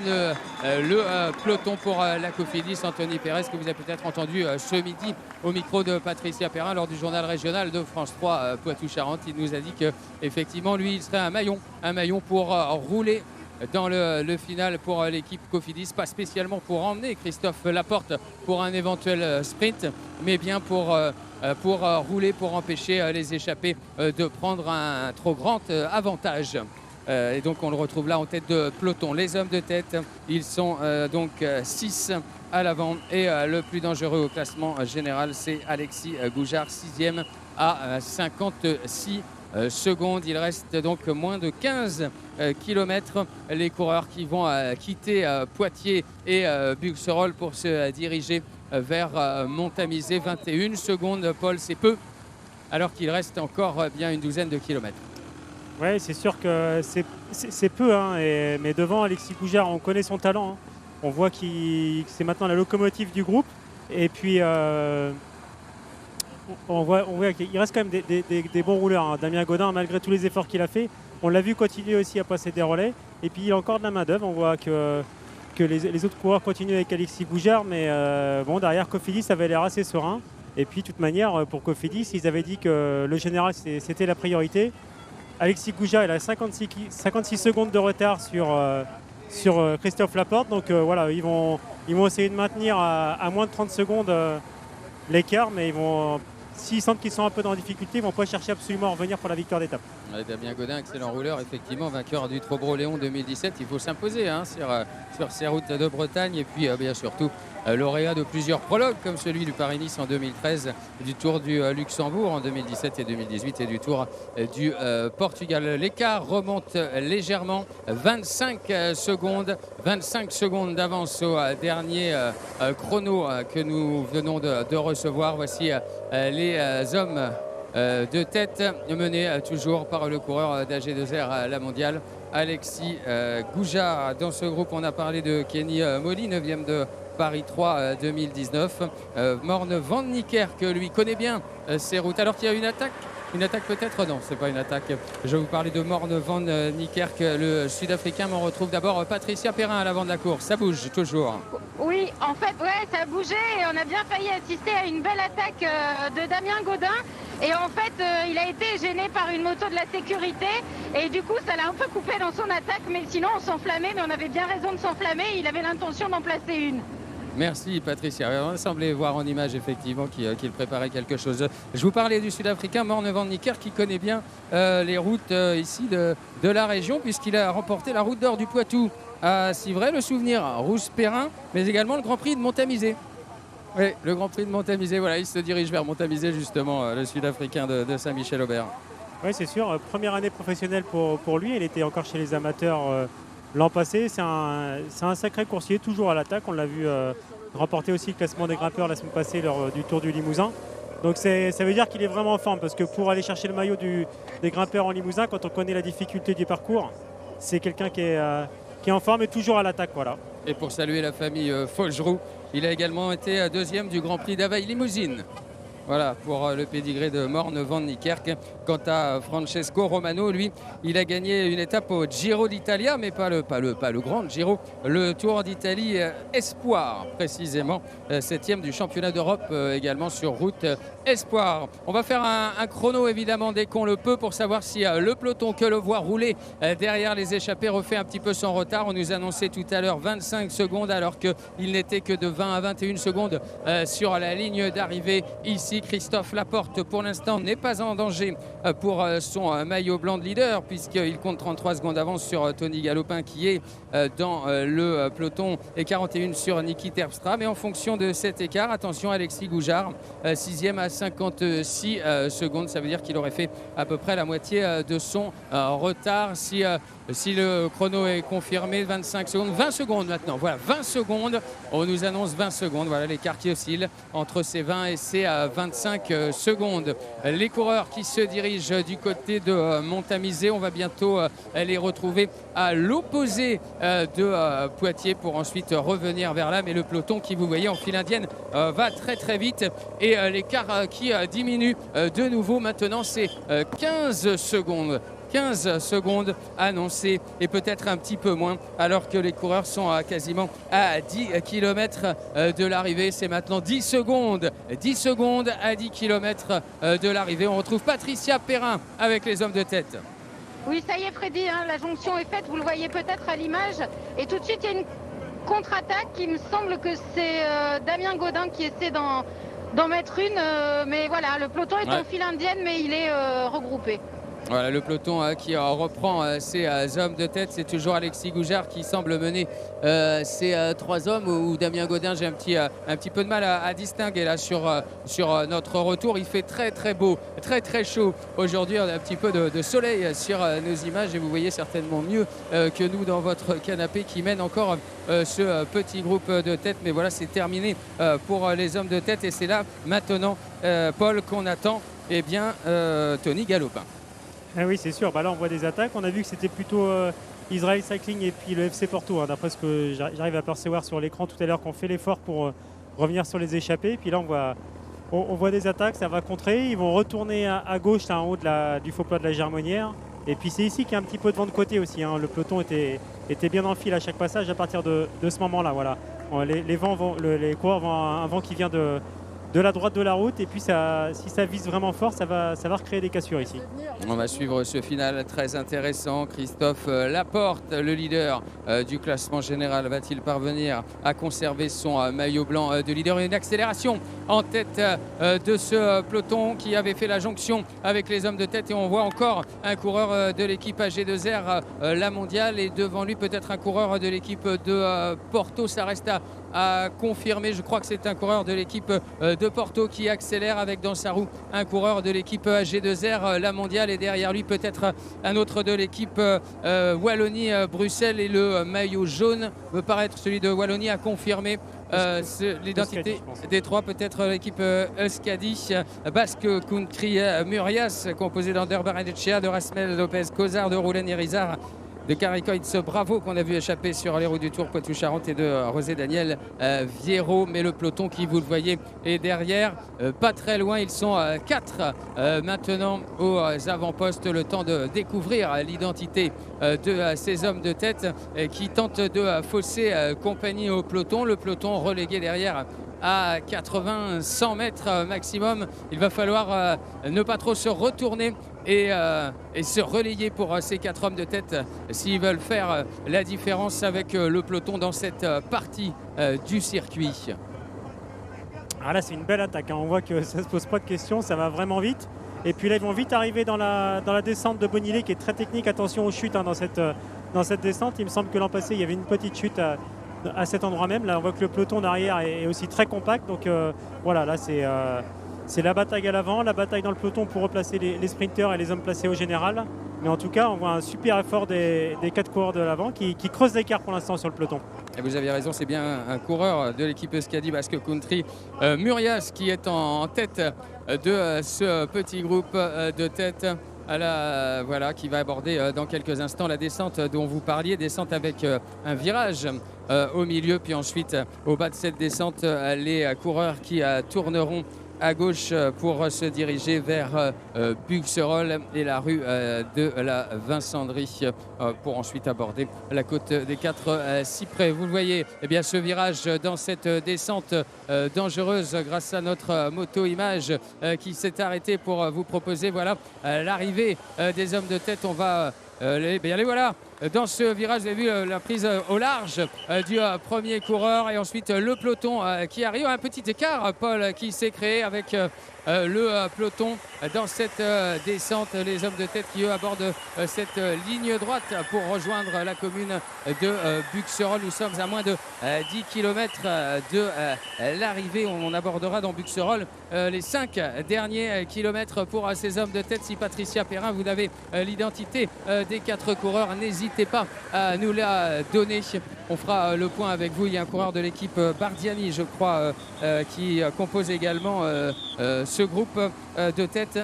le peloton pour la Cofidis. Anthony Pérez que vous avez peut-être entendu ce midi au micro de Patricia Perrin lors du journal régional de France 3 Poitou-Charentes. Il nous a dit qu'effectivement lui il serait un maillon pour rouler dans le final pour l'équipe Cofidis, pas spécialement pour emmener Christophe Laporte pour un éventuel sprint, mais bien pour rouler, pour empêcher les échappés de prendre un trop grand avantage. Et donc on le retrouve là en tête de peloton. Les hommes de tête, ils sont donc 6 à l'avant et le plus dangereux au classement général, c'est Alexis Goujard, 6e à 56 secondes. Il reste donc moins de 15 km. Les coureurs qui vont quitter Poitiers et Buxerolles pour se diriger vers Montamisé. 21 secondes, Paul, c'est peu, alors qu'il reste encore bien une douzaine de kilomètres. Oui, c'est sûr que c'est peu, hein, mais devant Alexis Goujard, on connaît son talent. Hein. On voit que c'est maintenant la locomotive du groupe. Et puis, on voit qu'il reste quand même des bons rouleurs. Hein. Damien Godin, malgré tous les efforts qu'il a fait, on l'a vu continuer aussi à passer des relais. Et puis, il a encore de la main-d'œuvre. On voit que les autres coureurs continuent avec Alexis Goujard. Mais bon, derrière, Cofidis avait l'air assez serein. Et puis, de toute manière, pour Cofidis, ils avaient dit que le général, c'était la priorité. Alexis Goujard, il a 56 secondes de retard sur Christophe Laporte. Donc voilà, ils vont essayer de maintenir à moins de 30 secondes l'écart, mais s'ils sentent qu'ils sont un peu dans la difficulté, ils ne vont pas chercher absolument à revenir pour la victoire d'étape. Damien Godin, excellent rouleur, effectivement, vainqueur du Trobro-Léon 2017. Il faut s'imposer hein, sur ces routes de Bretagne. Et puis, bien surtout, lauréat de plusieurs prologues, comme celui du Paris-Nice en 2013, du Tour du Luxembourg en 2017 et 2018 et du Tour du Portugal. L'écart remonte légèrement, 25 secondes d'avance au dernier chrono que nous venons de recevoir. Voici les hommes de tête menés toujours par le coureur d'AG2R La Mondiale, Alexis Goujard. Dans ce groupe, on a parlé de Kenny Molly, 9e de Paris 3 2019. Morne Van Niekerk, lui, connaît bien ces routes. Alors qu'il y a une attaque peut-être? Non, c'est pas une attaque. Je vais vous parler de Morne Van Niekerk, le Sud-Africain. Mais on retrouve d'abord Patricia Perrin à l'avant de la course. Ça bouge toujours. Oui, en fait, ouais, ça a bougé et on a bien failli assister à une belle attaque de Damien Godin. Et en fait, il a été gêné par une moto de la sécurité. Et du coup, ça l'a un peu coupé dans son attaque. Mais sinon, on s'enflammait. Mais on avait bien raison de s'enflammer. Il avait l'intention d'en placer une. Merci Patricia. On semblait voir en image effectivement qu'il préparait quelque chose. Je vous parlais du Sud-Africain Morne Van Niekerk qui connaît bien les routes ici de la région puisqu'il a remporté la route d'or du Poitou à Civray, le souvenir Rousse-Perrin, mais également le Grand Prix de Montamisé. Oui, le Grand Prix de Montamisé, voilà, il se dirige vers Montamisé justement, le Sud-Africain de Saint-Michel-Aubert. Oui, c'est sûr. Première année professionnelle pour lui. Il était encore chez les amateurs l'an passé. C'est un sacré coursier, toujours à l'attaque. On l'a vu remporter aussi le classement des grimpeurs la semaine passée lors du Tour du Limousin. Donc ça veut dire qu'il est vraiment en forme parce que pour aller chercher le maillot des grimpeurs en Limousin, quand on connaît la difficulté du parcours, c'est quelqu'un qui est en forme et toujours à l'attaque. Voilà. Et pour saluer la famille Folgeroux, il a également été deuxième du Grand Prix d'Availle Limousine. Voilà, pour le pédigré de Morne Van Niekerk. Quant à Francesco Romano, lui, il a gagné une étape au Giro d'Italia, mais pas le grand Giro, le Tour d'Italie Espoir, précisément, 7e du championnat d'Europe également sur route Espoir. On va faire un chrono évidemment dès qu'on le peut pour savoir si le peloton que le voit rouler derrière les échappés refait un petit peu son retard. On nous annonçait tout à l'heure 25 secondes alors qu'il n'était que de 20 à 21 secondes sur la ligne d'arrivée ici. Christophe Laporte pour l'instant n'est pas en danger pour son maillot blanc de leader puisqu'il compte 33 secondes d'avance sur Tony Galopin qui est dans le peloton et 41 sur Niki Terpstra. Mais en fonction de cet écart, attention Alexis Goujard, 6e à 56 secondes. Ça veut dire qu'il aurait fait à peu près la moitié de son retard si le chrono est confirmé. 25 secondes, 20 secondes maintenant. Voilà, 20 secondes. On nous annonce 20 secondes. Voilà l'écart qui oscille entre ces 20 et ces 25 secondes. Les coureurs qui se dirigent du côté de Montamisé, on va bientôt les retrouver à l'opposé de Poitiers pour ensuite revenir vers là. Mais le peloton qui vous voyez en file indienne va très très vite et l'écart qui diminue de nouveau maintenant, c'est 15 secondes. 15 secondes annoncées et peut-être un petit peu moins alors que les coureurs sont quasiment à 10 km de l'arrivée. C'est maintenant 10 secondes à 10 km de l'arrivée. On retrouve Patricia Perrin avec les hommes de tête. Oui, ça y est Freddy, hein, la jonction est faite, vous le voyez peut-être à l'image. Et tout de suite, il y a une contre-attaque. Il me semble que c'est Damien Gaudin qui essaie d'en mettre une. Mais voilà, le peloton est en file indienne, mais il est regroupé. Voilà le peloton qui reprend ses hommes de tête. C'est toujours Alexis Goujard qui semble mener ces trois hommes où Damien Gaudin, j'ai un petit peu de mal à distinguer là sur notre retour. Il fait très très beau, très très chaud aujourd'hui. On a un petit peu de soleil sur nos images et vous voyez certainement mieux que nous dans votre canapé qui mène encore ce petit groupe de tête. Mais voilà, c'est terminé pour les hommes de tête et c'est là maintenant, Paul, qu'on attend Tony Galopin. Ah oui, c'est sûr. Là, on voit des attaques. On a vu que c'était plutôt Israel Cycling et puis le FC Porto, hein, d'après ce que j'arrive à percevoir sur l'écran tout à l'heure, qu'on fait l'effort pour revenir sur les échappées. Puis là, on voit des attaques, ça va contrer. Ils vont retourner à gauche, là, en haut du faux plat de la Germonnière. Et puis c'est ici qu'il y a un petit peu de vent de côté aussi, hein. Le peloton était bien en file à chaque passage à partir de ce moment-là. Voilà. Les coureurs vont un vent qui vient de la droite de la route et puis si ça vise vraiment fort, ça va recréer des cassures ici. On va suivre ce final très intéressant. Christophe Laporte, le leader du classement général, va-t-il parvenir à conserver son maillot blanc de leader? Une accélération en tête de ce peloton qui avait fait la jonction avec les hommes de tête et on voit encore un coureur de l'équipe AG2R, la mondiale, et devant lui peut-être un coureur de l'équipe de Porto. Ça reste à confirmer. Je crois que c'est un coureur de l'équipe de Porto qui accélère avec dans sa roue un coureur de l'équipe AG2R, la mondiale, et derrière lui peut-être un autre de l'équipe Wallonie-Bruxelles, et le maillot jaune me paraît être celui de Wallonie à confirmer. L'identité des trois, peut-être l'équipe Euskadi, Basque Country Murias, composé d'Ander Barrenetxea, de Rasmel Lopez Cozar, de Roulen Irizar, de Caricoitz Bravo qu'on a vu échapper sur les routes du Tour Poitou-Charentes, et de José Daniel Viero. Mais le peloton qui, vous le voyez, est derrière, pas très loin. Ils sont 4 maintenant aux avant-postes, le temps de découvrir l'identité de ces hommes de tête qui tentent de fausser compagnie au peloton. Le peloton relégué derrière à 80-100 mètres maximum. Il va falloir ne pas trop se retourner et se relayer pour ces 4 hommes de tête s'ils veulent faire la différence avec le peloton dans cette partie du circuit. Alors là, c'est une belle attaque, hein. On voit que ça ne se pose pas de questions, ça va vraiment vite. Et puis là, ils vont vite arriver dans la descente de Bonilé qui est très technique. Attention aux chutes, hein, dans cette descente. Il me semble que l'an passé, il y avait une petite chute à cet endroit même. Là, on voit que le peloton derrière est aussi très compact. Donc voilà, là, c'est la bataille à l'avant, la bataille dans le peloton pour replacer les sprinteurs et les hommes placés au général. Mais en tout cas, on voit un super effort des 4 coureurs de l'avant qui creusent l'écart pour l'instant sur le peloton. Et vous avez raison, c'est bien un coureur de l'équipe Euskadi Basque Country, Murias, qui est en tête de ce petit groupe de tête. Qui va aborder dans quelques instants la descente dont vous parliez, descente avec un virage au milieu, puis ensuite au bas de cette descente les coureurs qui tourneront à gauche pour se diriger vers Buxerolles et la rue de la Vincendrie pour ensuite aborder la côte des 4 Cyprès. Vous le voyez, eh bien, ce virage dans cette descente dangereuse grâce à notre moto-image qui s'est arrêtée pour vous proposer voilà, l'arrivée des hommes de tête. On va les voilà. Dans ce virage, vous avez vu la prise au large du premier coureur et ensuite le peloton qui arrive. Un petit écart, Paul, qui s'est créé avec le peloton dans cette descente. Les hommes de tête qui, eux, abordent cette ligne droite pour rejoindre la commune de Buxerolles. Nous sommes à moins de 10 km de l'arrivée. On abordera dans Buxerolles les 5 derniers kilomètres pour ces hommes de tête. Si Patricia Perrin, vous avez l'identité des 4 coureurs, n'hésitez pas à nous la donner. On fera le point avec vous. Il y a un coureur de l'équipe Bardiani, je crois, qui compose également ce groupe de tête.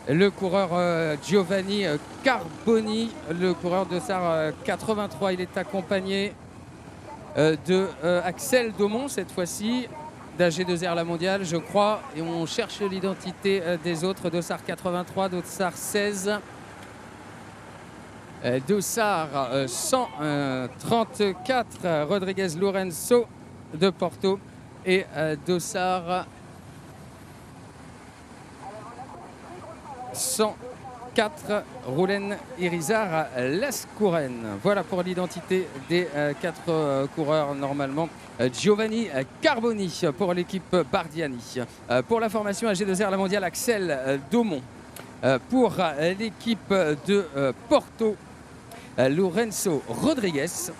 Le coureur Giovanni Carboni, le coureur de SAR 83, il est accompagné de Axel Daumont cette fois-ci, d'AG2R La Mondiale, je crois. Et on cherche l'identité des autres, de SAR 83, de SAR 16. Dossard 134, Rodriguez Lorenzo de Porto et Dossard 104, Roulen Irizar Lascouren. Voilà pour l'identité des 4 coureurs normalement. Giovanni Carboni pour l'équipe Bardiani. Pour la formation AG2R La Mondiale, Axel Daumont. Pour l'équipe de Porto, Lorenzo Rodriguez.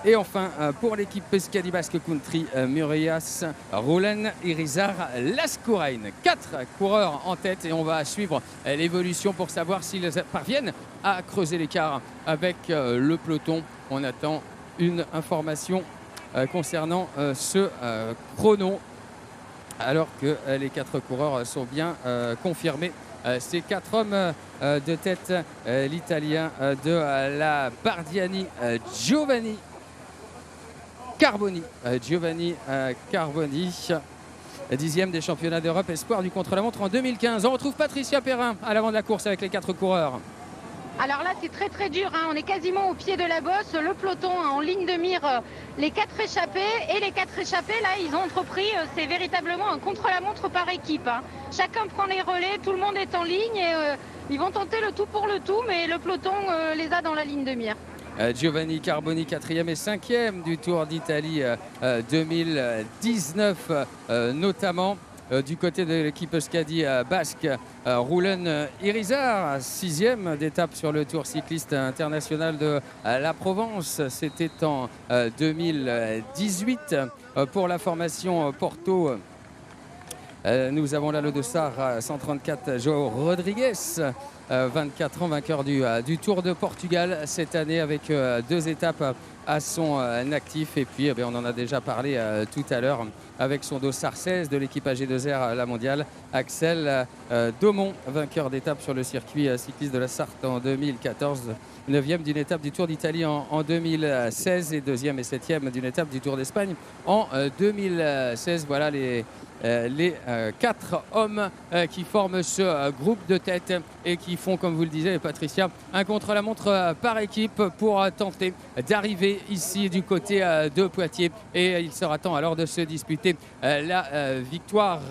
Et enfin, pour l'équipe Pescadi Basque Country, Murias Roulen Irizar Lascouren. 4 coureurs en tête et on va suivre l'évolution pour savoir s'ils parviennent à creuser l'écart avec le peloton. On attend une information concernant ce chrono alors que les 4 coureurs sont bien confirmés. Ces 4 hommes de tête, l'Italien de la Bardiani, Giovanni Carboni. 10e des championnats d'Europe, espoir du contre-la-montre en 2015. On retrouve Patricia Perrin à l'avant de la course avec les 4 coureurs. Alors là, c'est très très dur, hein. On est quasiment au pied de la bosse. Le peloton en ligne de mire, les 4 échappés. Et les 4 échappés, là, ils ont entrepris, c'est véritablement un contre-la-montre par équipe, hein. Chacun prend les relais, tout le monde est en ligne et ils vont tenter le tout pour le tout, mais le peloton les a dans la ligne de mire. Giovanni Carboni, 4e et 5e du Tour d'Italie 2019 notamment. Du côté de l'équipe Euskadi basque, Roulen Irizar, 6e d'étape sur le Tour cycliste international de la Provence. C'était en 2018. Pour la formation Porto, nous avons là le Dossard 134, João Rodrigues, 24 ans, vainqueur du Tour de Portugal cette année avec 2 étapes à son actif. Et puis on en a déjà parlé tout à l'heure avec son Dossard 16 de l'équipe AG2R La Mondiale, Axel Daumont, vainqueur d'étape sur le circuit cycliste de la Sarthe en 2014, 9e d'une étape du Tour d'Italie en 2016 et 2e et 7e d'une étape du Tour d'Espagne en 2016. Voilà les 4 hommes qui forment ce groupe de tête et qui font, comme vous le disiez Patricia, un contre-la-montre par équipe pour tenter d'arriver ici du côté de Poitiers. Et il sera temps alors de se disputer la victoire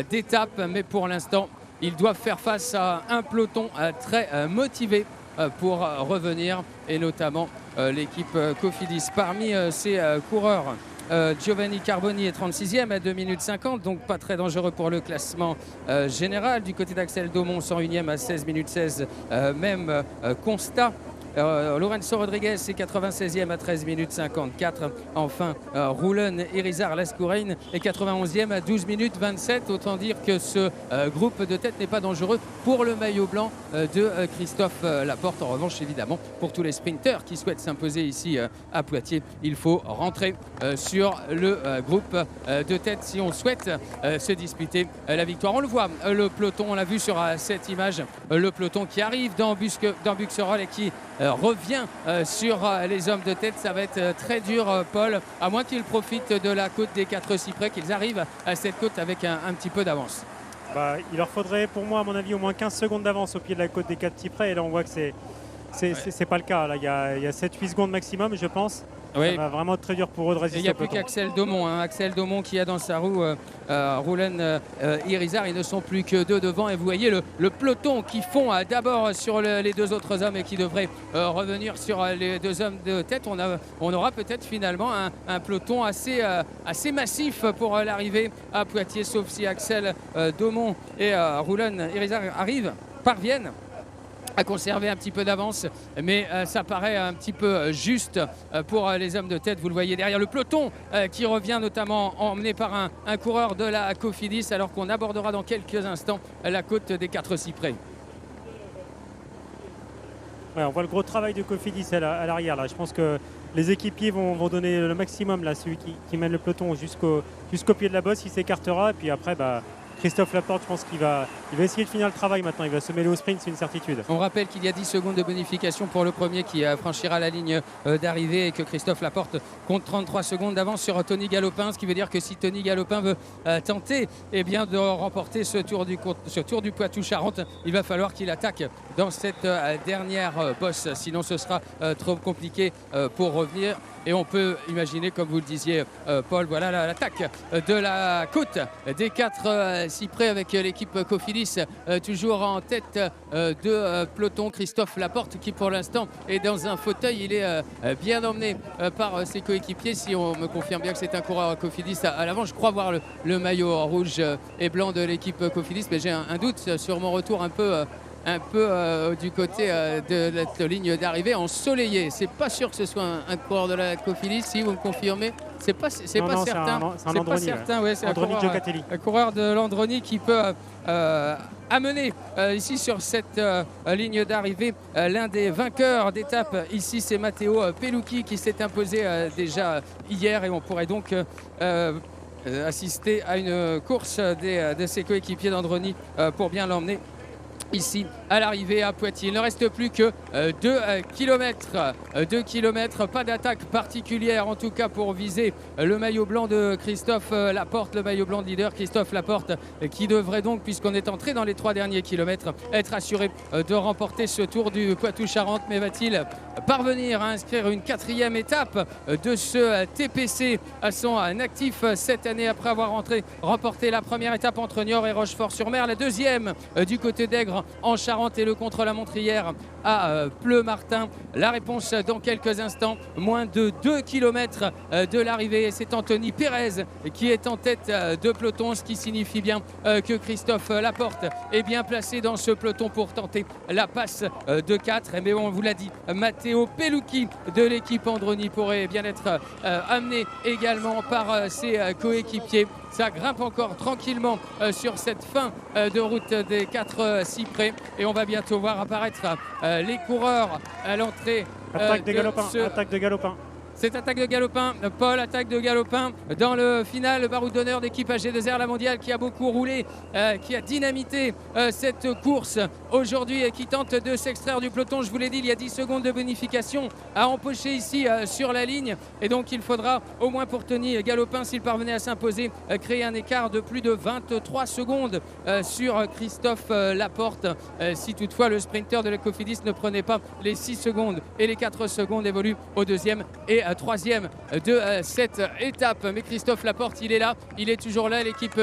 d'étape. Mais pour l'instant, ils doivent faire face à un peloton très motivé pour revenir, et notamment l'équipe Cofidis. Parmi ces coureurs, Giovanni Carboni est 36e à 2 minutes 50, donc pas très dangereux pour le classement général. Du côté d'Axel Daumont, 101e à 16 minutes 16, même constat. Lorenzo Rodriguez est 96e à 13 minutes 54. Enfin, Roulen Irizar Lascouren est 91e à 12 minutes 27. Autant dire que ce groupe de tête n'est pas dangereux pour le maillot blanc de Christophe Laporte. En revanche, évidemment, pour tous les sprinteurs qui souhaitent s'imposer ici à Poitiers, il faut rentrer sur le groupe de tête si on souhaite se disputer la victoire. On le voit, le peloton, on l'a vu sur cette image, le peloton qui arrive dans Buxerolles et qui revient sur les hommes de tête. Ça va être très dur, Paul, à moins qu'ils profitent de la côte des 4 cyprès, qu'ils arrivent à cette côte avec un petit peu d'avance. Il leur faudrait, pour moi, à mon avis, au moins 15 secondes d'avance au pied de la côte des 4 cyprès. Et là, on voit que c'est pas le cas. Là, il y a 7-8 secondes maximum, je pense. Oui. Ça va vraiment être très dur pour eux de résister. Il n'y a plus qu'Axel Daumont. Axel Daumont qui a dans sa roue Roulène Irizar. Ils ne sont plus que 2 devant. Et vous voyez le peloton qui fond d'abord sur les 2 autres hommes et qui devrait revenir sur les 2 hommes de tête. On aura peut-être finalement un peloton assez massif pour l'arrivée à Poitiers, sauf si Axel Daumont et Roulène Irizar parviennent à conserver un petit peu d'avance, mais ça paraît un petit peu juste pour les hommes de tête. Vous le voyez derrière le peloton qui revient, notamment emmené par un coureur de la Cofidis, alors qu'on abordera dans quelques instants la côte des 4 cyprès. Ouais, on voit le gros travail de Cofidis à l'arrière. Là, je pense que les équipiers vont donner le maximum. Là, celui qui mène le peloton jusqu'au pied de la bosse, il s'écartera, et puis après, Christophe Laporte, je pense qu'il va essayer de finir le travail maintenant. Il va se mêler au sprint, c'est une certitude. On rappelle qu'il y a 10 secondes de bonification pour le premier qui franchira la ligne d'arrivée et que Christophe Laporte compte 33 secondes d'avance sur Tony Galopin. Ce qui veut dire que si Tony Galopin veut tenter de remporter ce tour du Poitou-Charentes, il va falloir qu'il attaque dans cette dernière bosse. Sinon, ce sera trop compliqué pour revenir. Et on peut imaginer, comme vous le disiez, Paul, voilà l'attaque de la côte des 4 cyprès avec l'équipe Cofidis toujours en tête de peloton. Christophe Laporte qui pour l'instant est dans un fauteuil. Il est bien emmené par ses coéquipiers. Si on me confirme bien que c'est un coureur Cofidis à l'avant, je crois voir le maillot rouge et blanc de l'équipe Cofidis, mais j'ai un doute sur mon retour un peu du côté de la ligne d'arrivée ensoleillée. C'est pas sûr que ce soit un coureur de la Cofidis. Si vous me confirmez, c'est pas certain. C'est un Androni, c'est un coureur de l'Androni qui peut amener ici sur cette ligne d'arrivée l'un des vainqueurs d'étape. Ici, c'est Matteo Pelucchi qui s'est imposé déjà hier, et on pourrait donc assister à une course de ses coéquipiers d'Androni pour bien l'emmener ici à l'arrivée à Poitiers. Il ne reste plus que 2 kilomètres. 2 kilomètres, pas d'attaque particulière en tout cas pour viser le maillot blanc de Christophe Laporte, le maillot blanc de leader Christophe Laporte, qui devrait donc, puisqu'on est entré dans les 3 derniers kilomètres, être assuré de remporter ce tour du Poitou-Charentes. Mais va-t-il parvenir à inscrire une 4e étape de ce TPC à son actif cette année, après avoir remporté la première étape entre Niort et Rochefort-sur-Mer, la 2e du côté d'Aigre en Charente et le contre-la-montre hier à Pleumartin? La réponse dans quelques instants. Moins de 2 km de l'arrivée, et c'est Anthony Pérez qui est en tête de peloton, ce qui signifie bien que Christophe Laporte est bien placé dans ce peloton pour tenter la passe de 4. Mais on vous l'a dit, Matteo Pelucchi de l'équipe Androni pourrait bien être amené également par ses coéquipiers. Ça grimpe encore tranquillement sur cette fin de route des 4 cyprès, et on va bientôt voir apparaître les coureurs à l'entrée. Attaque de Galopin. C'est attaque de Galopin, Paul, attaque de Galopin dans le final, le baroud d'honneur d'équipe AG2R La Mondiale qui a beaucoup roulé, qui a dynamité cette course aujourd'hui et qui tente de s'extraire du peloton. Je vous l'ai dit, il y a 10 secondes de bonification à empocher ici sur la ligne, et donc il faudra au moins pour Tony Galopin, s'il parvenait à s'imposer, créer un écart de plus de 23 secondes sur Christophe Laporte, si toutefois le sprinter de la Cofidis ne prenait pas les 6 secondes et les 4 secondes évoluent au 2e et 3e de cette étape. Mais Christophe Laporte, il est là, il est toujours là. L'équipe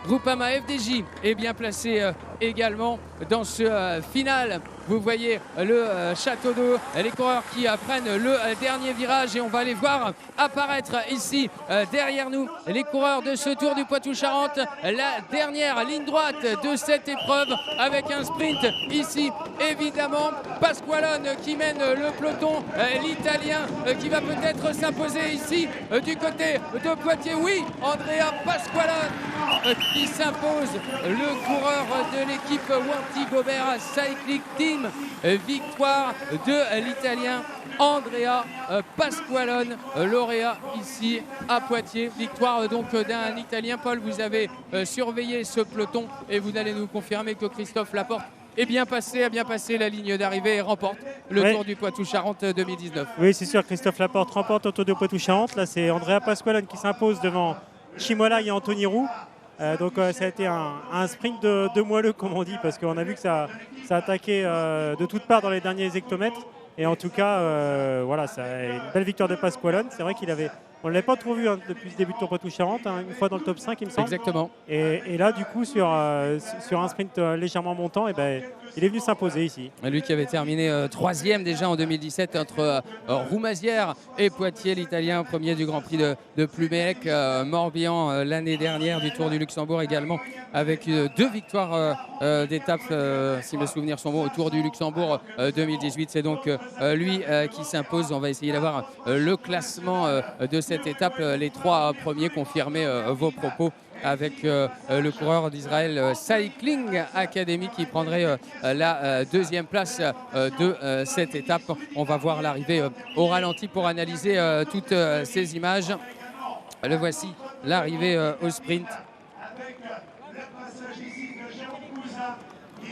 Groupama FDJ est bien placée également dans ce final. Vous voyez le château d'eau, les coureurs qui prennent le dernier virage, et on va les voir apparaître ici derrière nous, les coureurs de ce Tour du Poitou-Charentes, la dernière ligne droite de cette épreuve avec un sprint ici évidemment. Pasqualone qui mène le peloton, l'Italien qui va peut-être s'imposer ici du côté de Poitiers. Oui, Andrea Pasqualone qui s'impose, le coureur de l'équipe Wanty Gobert Cycling Team. Victoire de l'Italien Andrea Pasqualone, lauréat ici à Poitiers. Victoire donc d'un Italien. Paul, vous avez surveillé ce peloton et vous allez nous confirmer que Christophe Laporte a bien passé la ligne d'arrivée et remporte le Tour du Poitou-Charentes 2019. Oui, c'est sûr, Christophe Laporte remporte le Tour du Poitou-Charentes. Là, c'est Andrea Pasqualone qui s'impose devant Chimolai et Anthony Roux. Donc ça a été un sprint de moelleux, comme on dit, parce qu'on a vu que ça attaquait de toutes parts dans les derniers hectomètres. Et en tout cas, voilà, c'est une belle victoire de Pasqualone. C'est vrai on ne l'avait pas trop vu depuis ce début de Tour Poitou-Charentes, une fois dans le top 5, il me semble. Exactement. Et là, du coup, sur un sprint légèrement montant, il est venu s'imposer ici. Lui qui avait terminé 3e déjà en 2017 entre Roumazières et Poitiers, l'Italien premier du Grand Prix de Plumec, Morbihan l'année dernière du Tour du Luxembourg également, avec 2 victoires d'étape, si mes souvenirs sont bons, au Tour du Luxembourg 2018. C'est donc lui qui s'impose. On va essayer d'avoir le classement de cette étape. Les 3 premiers, confirmez vos propos avec le coureur d'Israël Cycling Academy qui prendrait la 2e place de cette étape. On va voir l'arrivée au ralenti pour analyser toutes ces images. Le voici, l'arrivée au sprint.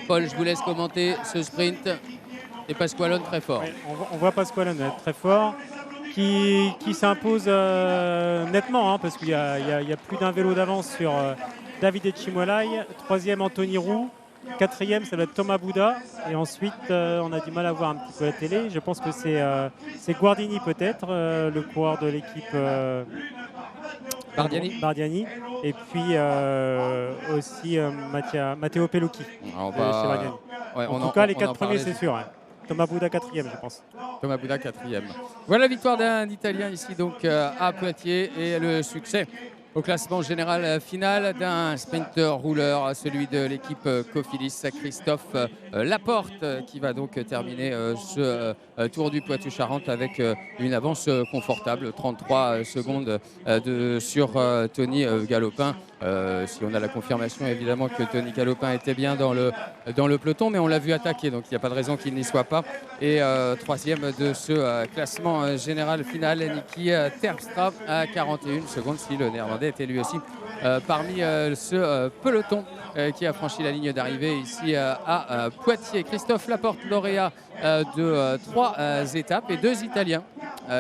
Paul, je vous laisse commenter ce sprint. Et Pasqualone très fort. Oui, on voit Pasqualone très fort, qui s'impose nettement, parce qu'il y a plus d'un vélo d'avance sur Davide Chimolai. 3e, Anthony Roux. 4e, ça doit être Thomas Bouda. Et ensuite, on a du mal à voir un petit peu la télé. Je pense que c'est Guardini peut-être, le coureur de l'équipe Bardiani. Et puis aussi Matteo Pellucchi. En tout cas, les 4 premiers, c'est sûr. Thomas Bouda 4e, je pense. Thomas Bouda 4e. Voilà la victoire d'un Italien ici donc à Poitiers et le succès au classement général final d'un sprinter rouleur, celui de l'équipe Cofidis, Christophe Laporte, qui va donc terminer ce Tour du Poitou-Charentes avec une avance confortable, 33 secondes sur Tony Galopin. Si on a la confirmation évidemment que Tony Galopin était bien dans le peloton, mais on l'a vu attaquer, donc il n'y a pas de raison qu'il n'y soit pas. Et 3e de ce classement général final, Niki Terpstra à 41 secondes, si le Néerlandais était lui aussi parmi ce peloton qui a franchi la ligne d'arrivée ici à Poitiers. Christophe Laporte, lauréat de 3 étapes, et 2 Italiens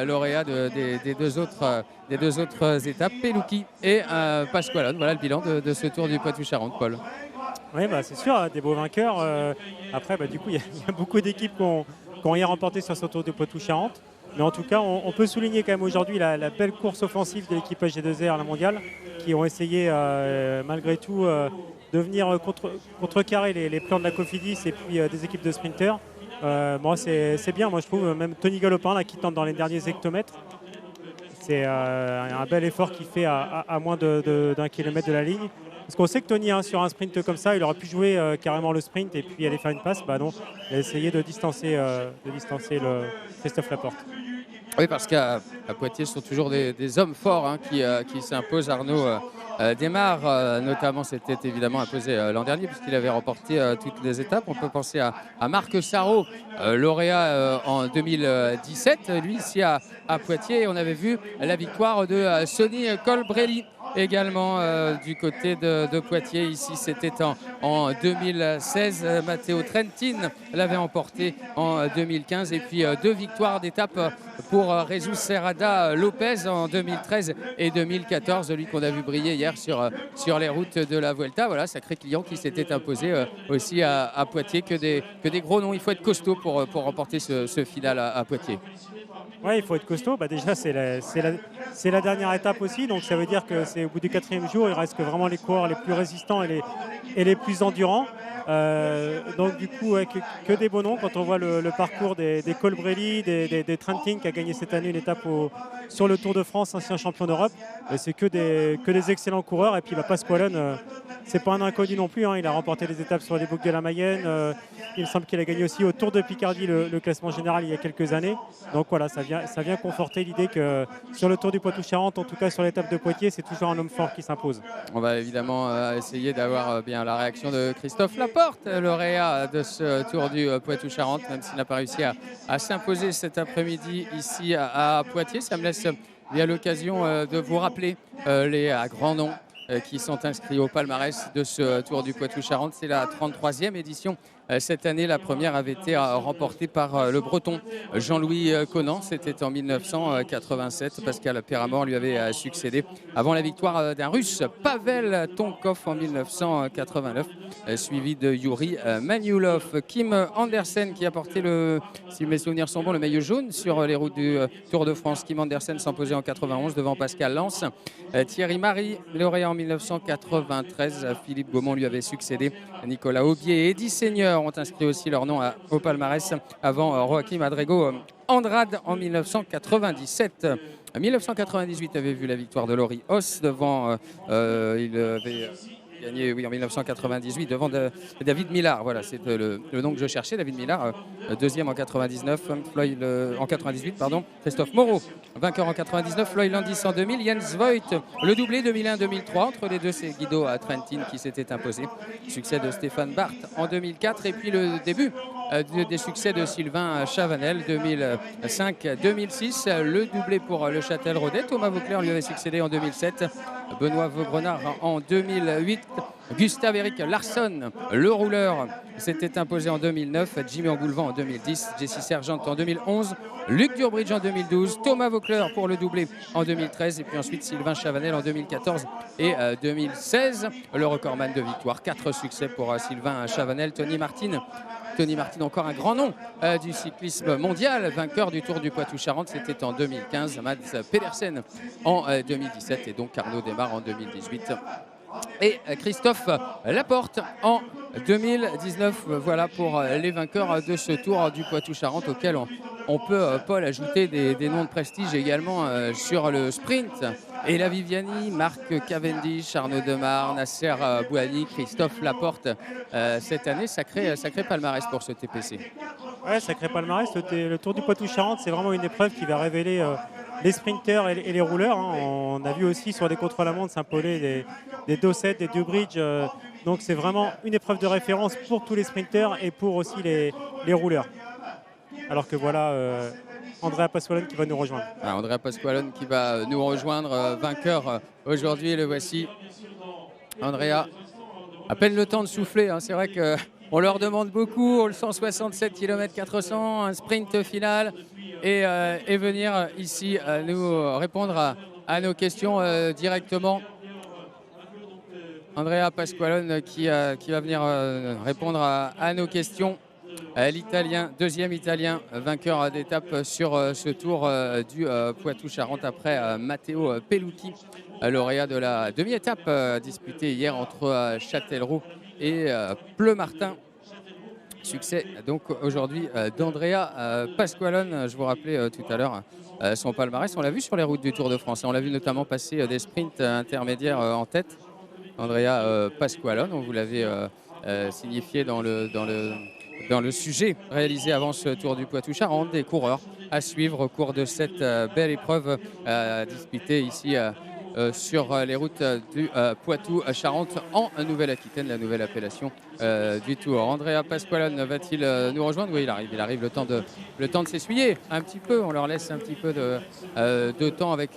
lauréats des deux autres étapes, Pellucci et Pasqualone. Voilà le bilan de ce Tour du Poitou-Charentes, Paul. Oui, c'est sûr, des beaux vainqueurs. Après, du coup, il y a beaucoup d'équipes qui ont rien remporté sur ce Tour du Poitou-Charentes. Mais en tout cas, on peut souligner quand même aujourd'hui la belle course offensive de l'équipe AG2R, la mondiale, qui ont essayé malgré tout de venir contrecarrer les plans de la Cofidis et puis des équipes de sprinters. C'est bien, moi je trouve, même Tony Galopin là, qui tente dans les derniers hectomètres. C'est un bel effort qu'il fait à moins d'1 kilomètre de la ligne. Parce qu'on sait que Tony, sur un sprint comme ça, il aurait pu jouer carrément le sprint et puis aller faire une passe. Non, il a essayé de distancer le Christophe Laporte. Oui, parce qu'à Poitiers, ce sont toujours des hommes forts qui s'imposent. Arnaud Desmar, notamment, s'était évidemment imposé l'an dernier puisqu'il avait remporté toutes les étapes. On peut penser à Marc Sarraut, lauréat en 2017, lui ici à Poitiers. On avait vu la victoire de Sonny Colbrelli également du côté de Poitiers. Ici, c'était en 2016. Matteo Trentin l'avait emporté en 2015. Et puis 2 victoires d'étape pour Jesus Serrada Lopez en 2013 et 2014. Lui qu'on a vu briller hier sur les routes de la Vuelta. Voilà, sacré client qui s'était imposé aussi à Poitiers. Que des gros noms. Il faut être costaud pour remporter ce final à Poitiers. Oui, il faut être costaud. Déjà, c'est la dernière étape aussi. Donc, ça veut dire que c'est au bout du 4e jour, il reste que vraiment les coureurs les plus résistants et et les plus endurants. Donc du coup, que des beaux noms quand on voit le parcours des Colbrelli, des Trentin qui a gagné cette année une étape sur le Tour de France, ancien champion d'Europe. C'est que des excellents coureurs. Et puis Pasqualone, c'est pas un inconnu non plus, hein. Il a remporté des étapes sur les boucles de la Mayenne. Il me semble qu'il a gagné aussi au Tour de Picardie le classement général il y a quelques années. Donc voilà, ça vient conforter l'idée que sur le Tour du Poitou-Charentes, en tout cas sur l'étape de Poitiers, c'est toujours un homme fort qui s'impose. On va évidemment essayer d'avoir bien la réaction de Christophe Laporte, lauréat de ce Tour du Poitou-Charentes, même s'il n'a pas réussi à s'imposer cet après-midi ici à Poitiers. Ça me laisse bien l'occasion de vous rappeler les grands noms qui sont inscrits au palmarès de ce Tour du Poitou-Charentes. C'est la 33e édition. Cette année, la première avait été remportée par le Breton Jean-Louis Conan. C'était en 1987. Pascal Perramort lui avait succédé avant la victoire d'un Russe, Pavel Tonkov, en 1989, suivi de Yuri Maniulov. Kim Andersen qui a porté, si mes souvenirs sont bons, le maillot jaune sur les routes du Tour de France. Kim Andersen s'imposait en 91 devant Pascal Lans. Thierry Marie, lauréat en 1993. Philippe Gaumont lui avait succédé. Nicolas Aubier et Eddy Seigneur ont inscrit aussi leur nom au palmarès avant Joaquim Adrego Andrade en 1997. 1998 avait vu la victoire de Laurie Haus devant, il avait gagné en 1998 devant David Millard. Voilà, c'est le nom que je cherchais, David Millard, deuxième en 99, en 98, Christophe Moreau, vainqueur en 99, Floyd Landis en 2000, Jens Voigt, le doublé 2001-2003, entre les deux c'est Guido Trentin qui s'était imposé, succès de Stéphane Barth en 2004 et puis le début des succès de Sylvain Chavanel 2005-2006, le doublé pour le Châtel-Rodet, Thomas Vauclair lui avait succédé en 2007, Benoît Vaugrenard en 2008, Gustave-Éric Larsson, le rouleur, s'était imposé en 2009, Jimmy Angoulevent en 2010, Jesse Sergent en 2011, Luc Durbridge en 2012, Thomas Vauclair pour le doublé en 2013 et puis ensuite Sylvain Chavanel en 2014 et 2016. Le recordman de victoire, 4 succès pour Sylvain Chavanel. Tony Martin, encore un grand nom du cyclisme mondial, vainqueur du Tour du Poitou-Charentes, c'était en 2015, Mads Pedersen en 2017 et donc Arnaud Desmar en 2018. Et Christophe Laporte en 2019. Voilà pour les vainqueurs de ce Tour du Poitou-Charentes auquel on peut, Paul, ajouter des noms de prestige également sur le sprint. Ella Viviani, Marc Cavendish, Arnaud Demar, Nasser Bouhanni, Christophe Laporte. Cette année, sacré palmarès pour ce TPC. Ouais, sacré palmarès. Le Tour du Poitou-Charentes, c'est vraiment une épreuve qui va révéler les sprinteurs et les rouleurs. Hein. On a vu aussi sur les contre-la-montre s'imposer des Dosset, des Durbridge. Donc c'est vraiment une épreuve de référence pour tous les sprinteurs et pour aussi les rouleurs. Alors que voilà Andrea Pasqualone qui va nous rejoindre. Andrea Pasqualone qui va nous rejoindre, vainqueur aujourd'hui, le voici. Andrea, à peine le temps de souffler, hein. C'est vrai qu'on leur demande beaucoup, 167 km 400, un sprint final et venir ici nous répondre à nos questions directement. Andrea Pasqualone qui va venir répondre à nos questions. L'Italien, deuxième Italien, vainqueur d'étape sur ce Tour du Poitou-Charentes après Matteo Pellucchi, lauréat de la demi-étape disputée hier entre Châtellerault et Pleumartin. Succès donc aujourd'hui d'Andrea Pasqualone. Je vous rappelais tout à l'heure son palmarès. On l'a vu sur les routes du Tour de France. On l'a vu notamment passer des sprints intermédiaires en tête. Andrea Pasqualone, on vous l'avait signifié dans le sujet réalisé avant ce Tour du Poitou-Charentes, des coureurs à suivre au cours de cette belle épreuve disputée ici sur les routes du Poitou-Charentes en Nouvelle-Aquitaine, la nouvelle appellation du Tour. Andrea Pasqualone va-t-il nous rejoindre? Oui, il arrive, le temps de s'essuyer un petit peu. On leur laisse un petit peu de temps avec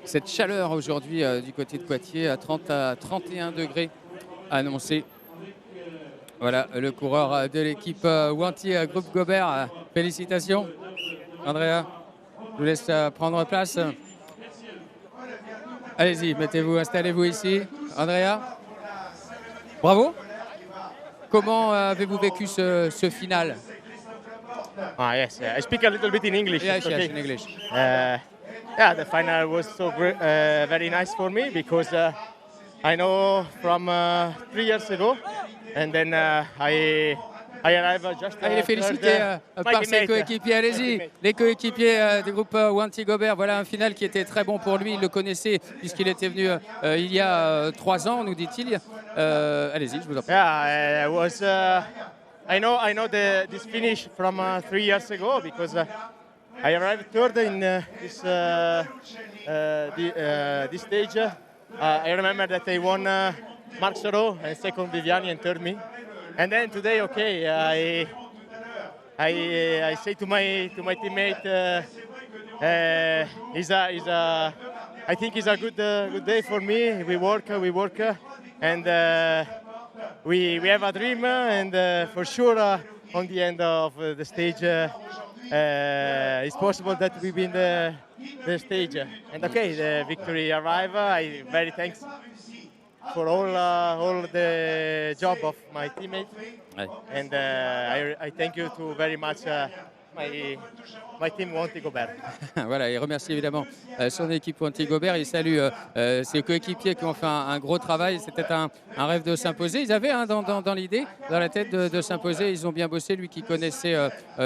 cette chaleur aujourd'hui du côté de Poitiers, à 30 à 31 degrés annoncé. Voilà le coureur de l'équipe Wanty Groupe Gobert. Félicitations, Andrea. Je vous laisse prendre place. Allez-y, installez-vous ici. Andrea, bravo. Comment avez-vous vécu ce final? Yes, I speak a little bit in English. Yes, okay. in English. The final was so very nice for me because I know from 3 years ago, and then I arrived just. Il est félicité par ses coéquipiers. Allez-y, les coéquipiers du groupe Wanty Gobert. Voilà un final qui était très bon pour lui. Il le connaissait puisqu'il était venu il y a 3 ans, nous dit-il. Allez-y, je vous en prie. Yeah, I know this finish from 3 years ago because I arrived third in this stage. I remember that I won Marc Soro and second Viviani and third me. And then today, okay, I say to my teammate, I think it's a good day for me. We work, and we have a dream, and for sure on the end of the stage, it's possible that we win the stage. And okay, the victory arrived. I very thanks for all the job of my teammates, and I thank you to very much my team Wanty Gobert. Voilà, il remercie évidemment son équipe Wanty Gobert. Il salue ses coéquipiers qui ont fait un gros travail. C'était un rêve de s'imposer. Ils avaient dans l'idée, dans la tête de s'imposer. Ils ont bien bossé. Lui qui connaissait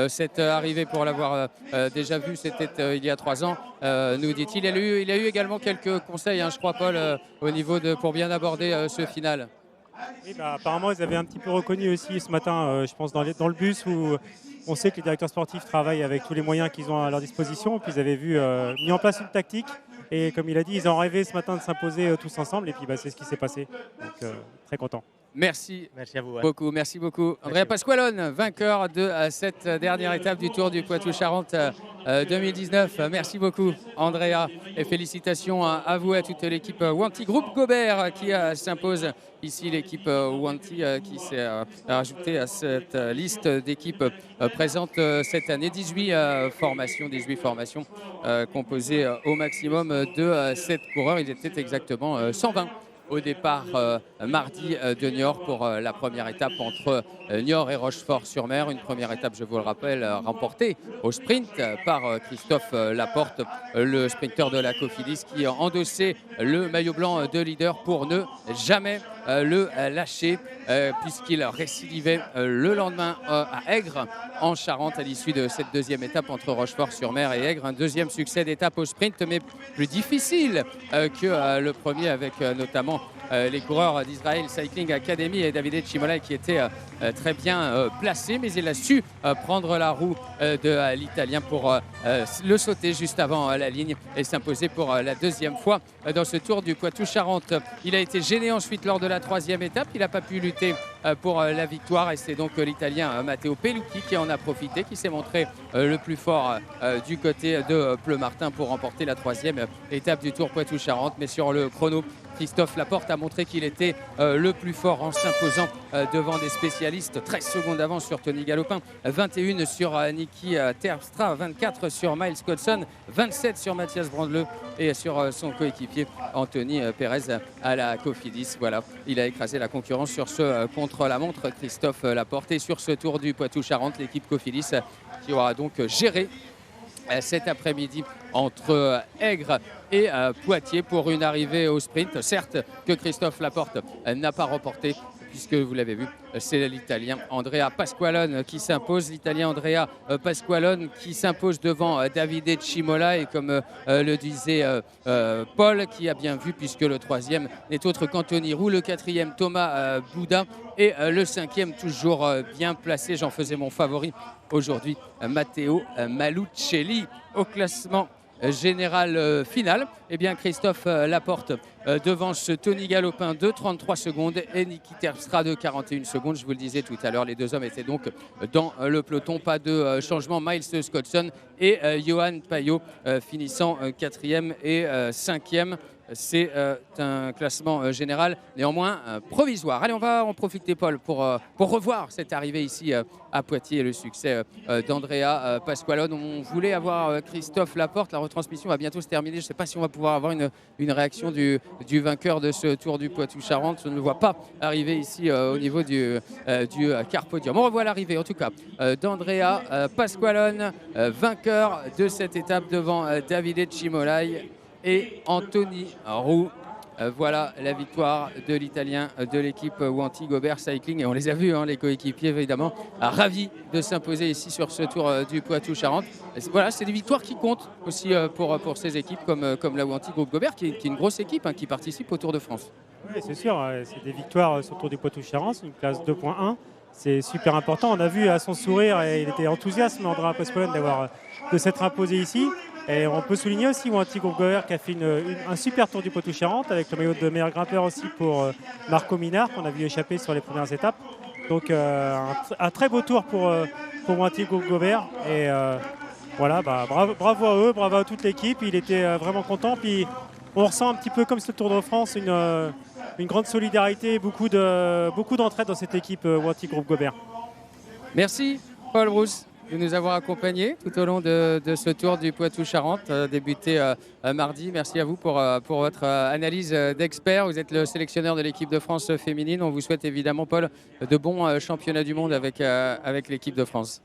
cette arrivée pour l'avoir déjà vu, c'était il y a 3 ans, nous dit-il. Il a eu également quelques conseils, je crois, Paul, au niveau pour bien aborder ce final. Oui, apparemment, ils avaient un petit peu reconnu aussi ce matin, je pense, dans le bus où on sait que les directeurs sportifs travaillent avec tous les moyens qu'ils ont à leur disposition. Et puis ils avaient mis en place une tactique. Et comme il a dit, ils ont rêvé ce matin de s'imposer tous ensemble. Et puis c'est ce qui s'est passé. Donc très content. Merci à vous. Beaucoup, merci beaucoup. Andrea Pasqualone, vainqueur de cette dernière étape du Tour du Poitou-Charentes 2019. Merci beaucoup, Andrea, et félicitations à vous, à toute l'équipe Wanty Groupe Gobert qui s'impose ici. L'équipe Wanty qui s'est rajoutée à cette liste d'équipes présentes cette année. 18 formations composées au maximum de 7 coureurs. Ils étaient exactement 120. Au départ mardi de Niort pour la première étape entre Niort et Rochefort-sur-Mer. Une première étape, je vous le rappelle, remportée au sprint par Christophe Laporte, le sprinter de la Cofidis qui endossait le maillot blanc de leader pour ne jamais le lâcher puisqu'il récidivait le lendemain à Aigres en Charente à l'issue de cette deuxième étape entre Rochefort-sur-Mer et Aigres. Un deuxième succès d'étape au sprint, mais plus difficile que le premier, avec notamment les coureurs d'Israël Cycling Academy et Davide Cimolai qui étaient très bien placés, mais il a su prendre la roue de l'Italien pour le sauter juste avant la ligne et s'imposer pour la deuxième fois dans ce Tour du Poitou-Charentes. Il a été gêné ensuite lors de la troisième étape, il n'a pas pu lutter pour la victoire et c'est donc l'Italien Matteo Pellucchi qui en a profité, qui s'est montré le plus fort du côté de Pleumartin pour remporter la troisième étape du Tour Poitou-Charentes. Mais sur le chrono, Christophe Laporte a montré qu'il était le plus fort en s'imposant devant des spécialistes. 13 secondes d'avance sur Tony Galopin, 21 sur Niki Terpstra, 24 sur Miles Scotson, 27 sur Mathias Brandeleu et sur son coéquipier Anthony Perez à la Cofidis. Voilà, il a écrasé la concurrence sur ce contre-la-montre, Christophe Laporte. Et sur ce Tour du Poitou-Charentes, l'équipe Cofidis qui aura donc géré cet après-midi entre Aigres et Poitiers pour une arrivée au sprint. Certes que Christophe Laporte n'a pas remporté, puisque vous l'avez vu, c'est l'Italien Andrea Pasqualone qui s'impose. L'Italien Andrea Pasqualone qui s'impose devant Davide Cimolai, et comme le disait Paul, qui a bien vu, puisque le troisième n'est autre qu'Anthony Roux, le quatrième Thomas Bouda et le cinquième toujours bien placé, j'en faisais mon favori aujourd'hui, Matteo Malucelli. Au classement général final, eh bien Christophe Laporte devance Tony Galopin de 33 secondes et Niki Terpstra de 41 secondes. Je vous le disais tout à l'heure, les deux hommes étaient donc dans le peloton. Pas de changement. Miles Scotson et Johan Payot finissant 4e et 5e. C'est un classement général, néanmoins provisoire. Allez, on va en profiter, Paul, pour revoir cette arrivée ici à Poitiers et le succès d'Andrea Pasqualone. On voulait avoir Christophe Laporte. La retransmission va bientôt se terminer. Je ne sais pas si on va pouvoir avoir une réaction du vainqueur de ce Tour du Poitou-Charentes. Je ne le vois pas arriver ici au niveau du Carpodium. On revoit l'arrivée, en tout cas, d'Andrea Pasqualone, vainqueur de cette étape devant Davide Cimolai et Anthony Roux. Voilà la victoire de l'Italien de l'équipe Wanty Gobert Cycling. Et on les a vus, hein, les coéquipiers évidemment, ravis de s'imposer ici sur ce Tour du Poitou-Charentes. Voilà, c'est des victoires qui comptent aussi pour ces équipes comme la Wanty Groupe Gobert, qui est une grosse équipe qui participe au Tour de France. Oui, c'est sûr, c'est des victoires sur le Tour du Poitou-Charentes, une classe 2.1. C'est super important. On a vu à son sourire, et il était enthousiaste, Andrea Pasqualone, de s'être imposé ici. Et on peut souligner aussi Wanty Groupe Gobert qui a fait un super Tour du Poitou-Charentes avec le maillot de meilleur grimpeur aussi pour Marco Minard qu'on a vu échapper sur les premières étapes. Donc un très beau tour pour Wanty Groupe Gobert. Et voilà, bravo à eux, bravo à toute l'équipe. Il était vraiment content. Puis on ressent un petit peu comme ce Tour de France une grande solidarité, beaucoup d'entraide dans cette équipe Wanty Groupe Gobert. Merci Paul Brousse de nous avoir accompagnés tout au long de ce Tour du Poitou-Charentes débuté mardi. Merci à vous pour votre analyse d'expert. Vous êtes le sélectionneur de l'équipe de France féminine. On vous souhaite évidemment, Paul, de bons championnats du monde avec l'équipe de France.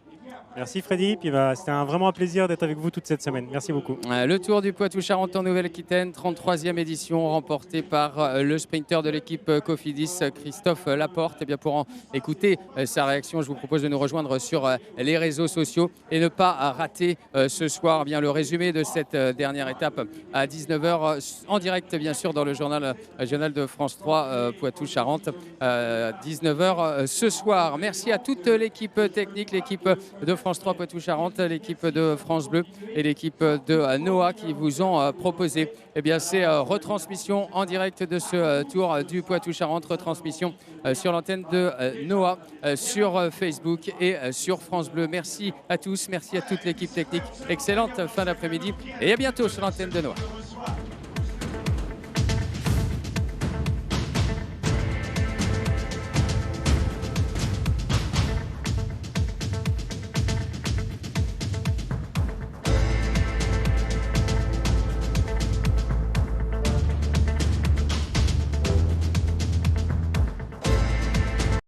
Merci Freddy, puis c'était vraiment un plaisir d'être avec vous toute cette semaine. Merci beaucoup. Le Tour du Poitou-Charentes en Nouvelle-Aquitaine, 33e édition, remportée par le sprinter de l'équipe Cofidis, Christophe Laporte. Et bien pour en écouter sa réaction, je vous propose de nous rejoindre sur les réseaux sociaux et ne pas rater ce soir bien le résumé de cette dernière étape à 19h en direct bien sûr dans le journal régional de France 3 Poitou-Charentes 19h ce soir. Merci à toute l'équipe technique, l'équipe de France 3 Poitou-Charentes, l'équipe de France Bleu et l'équipe de NOAH qui vous ont proposé ces retransmissions en direct de ce Tour du Poitou-Charentes, retransmission sur l'antenne de NOAH, sur Facebook et sur France Bleu. Merci à tous, merci à toute l'équipe technique. Excellente fin d'après-midi et à bientôt sur l'antenne de NOAH.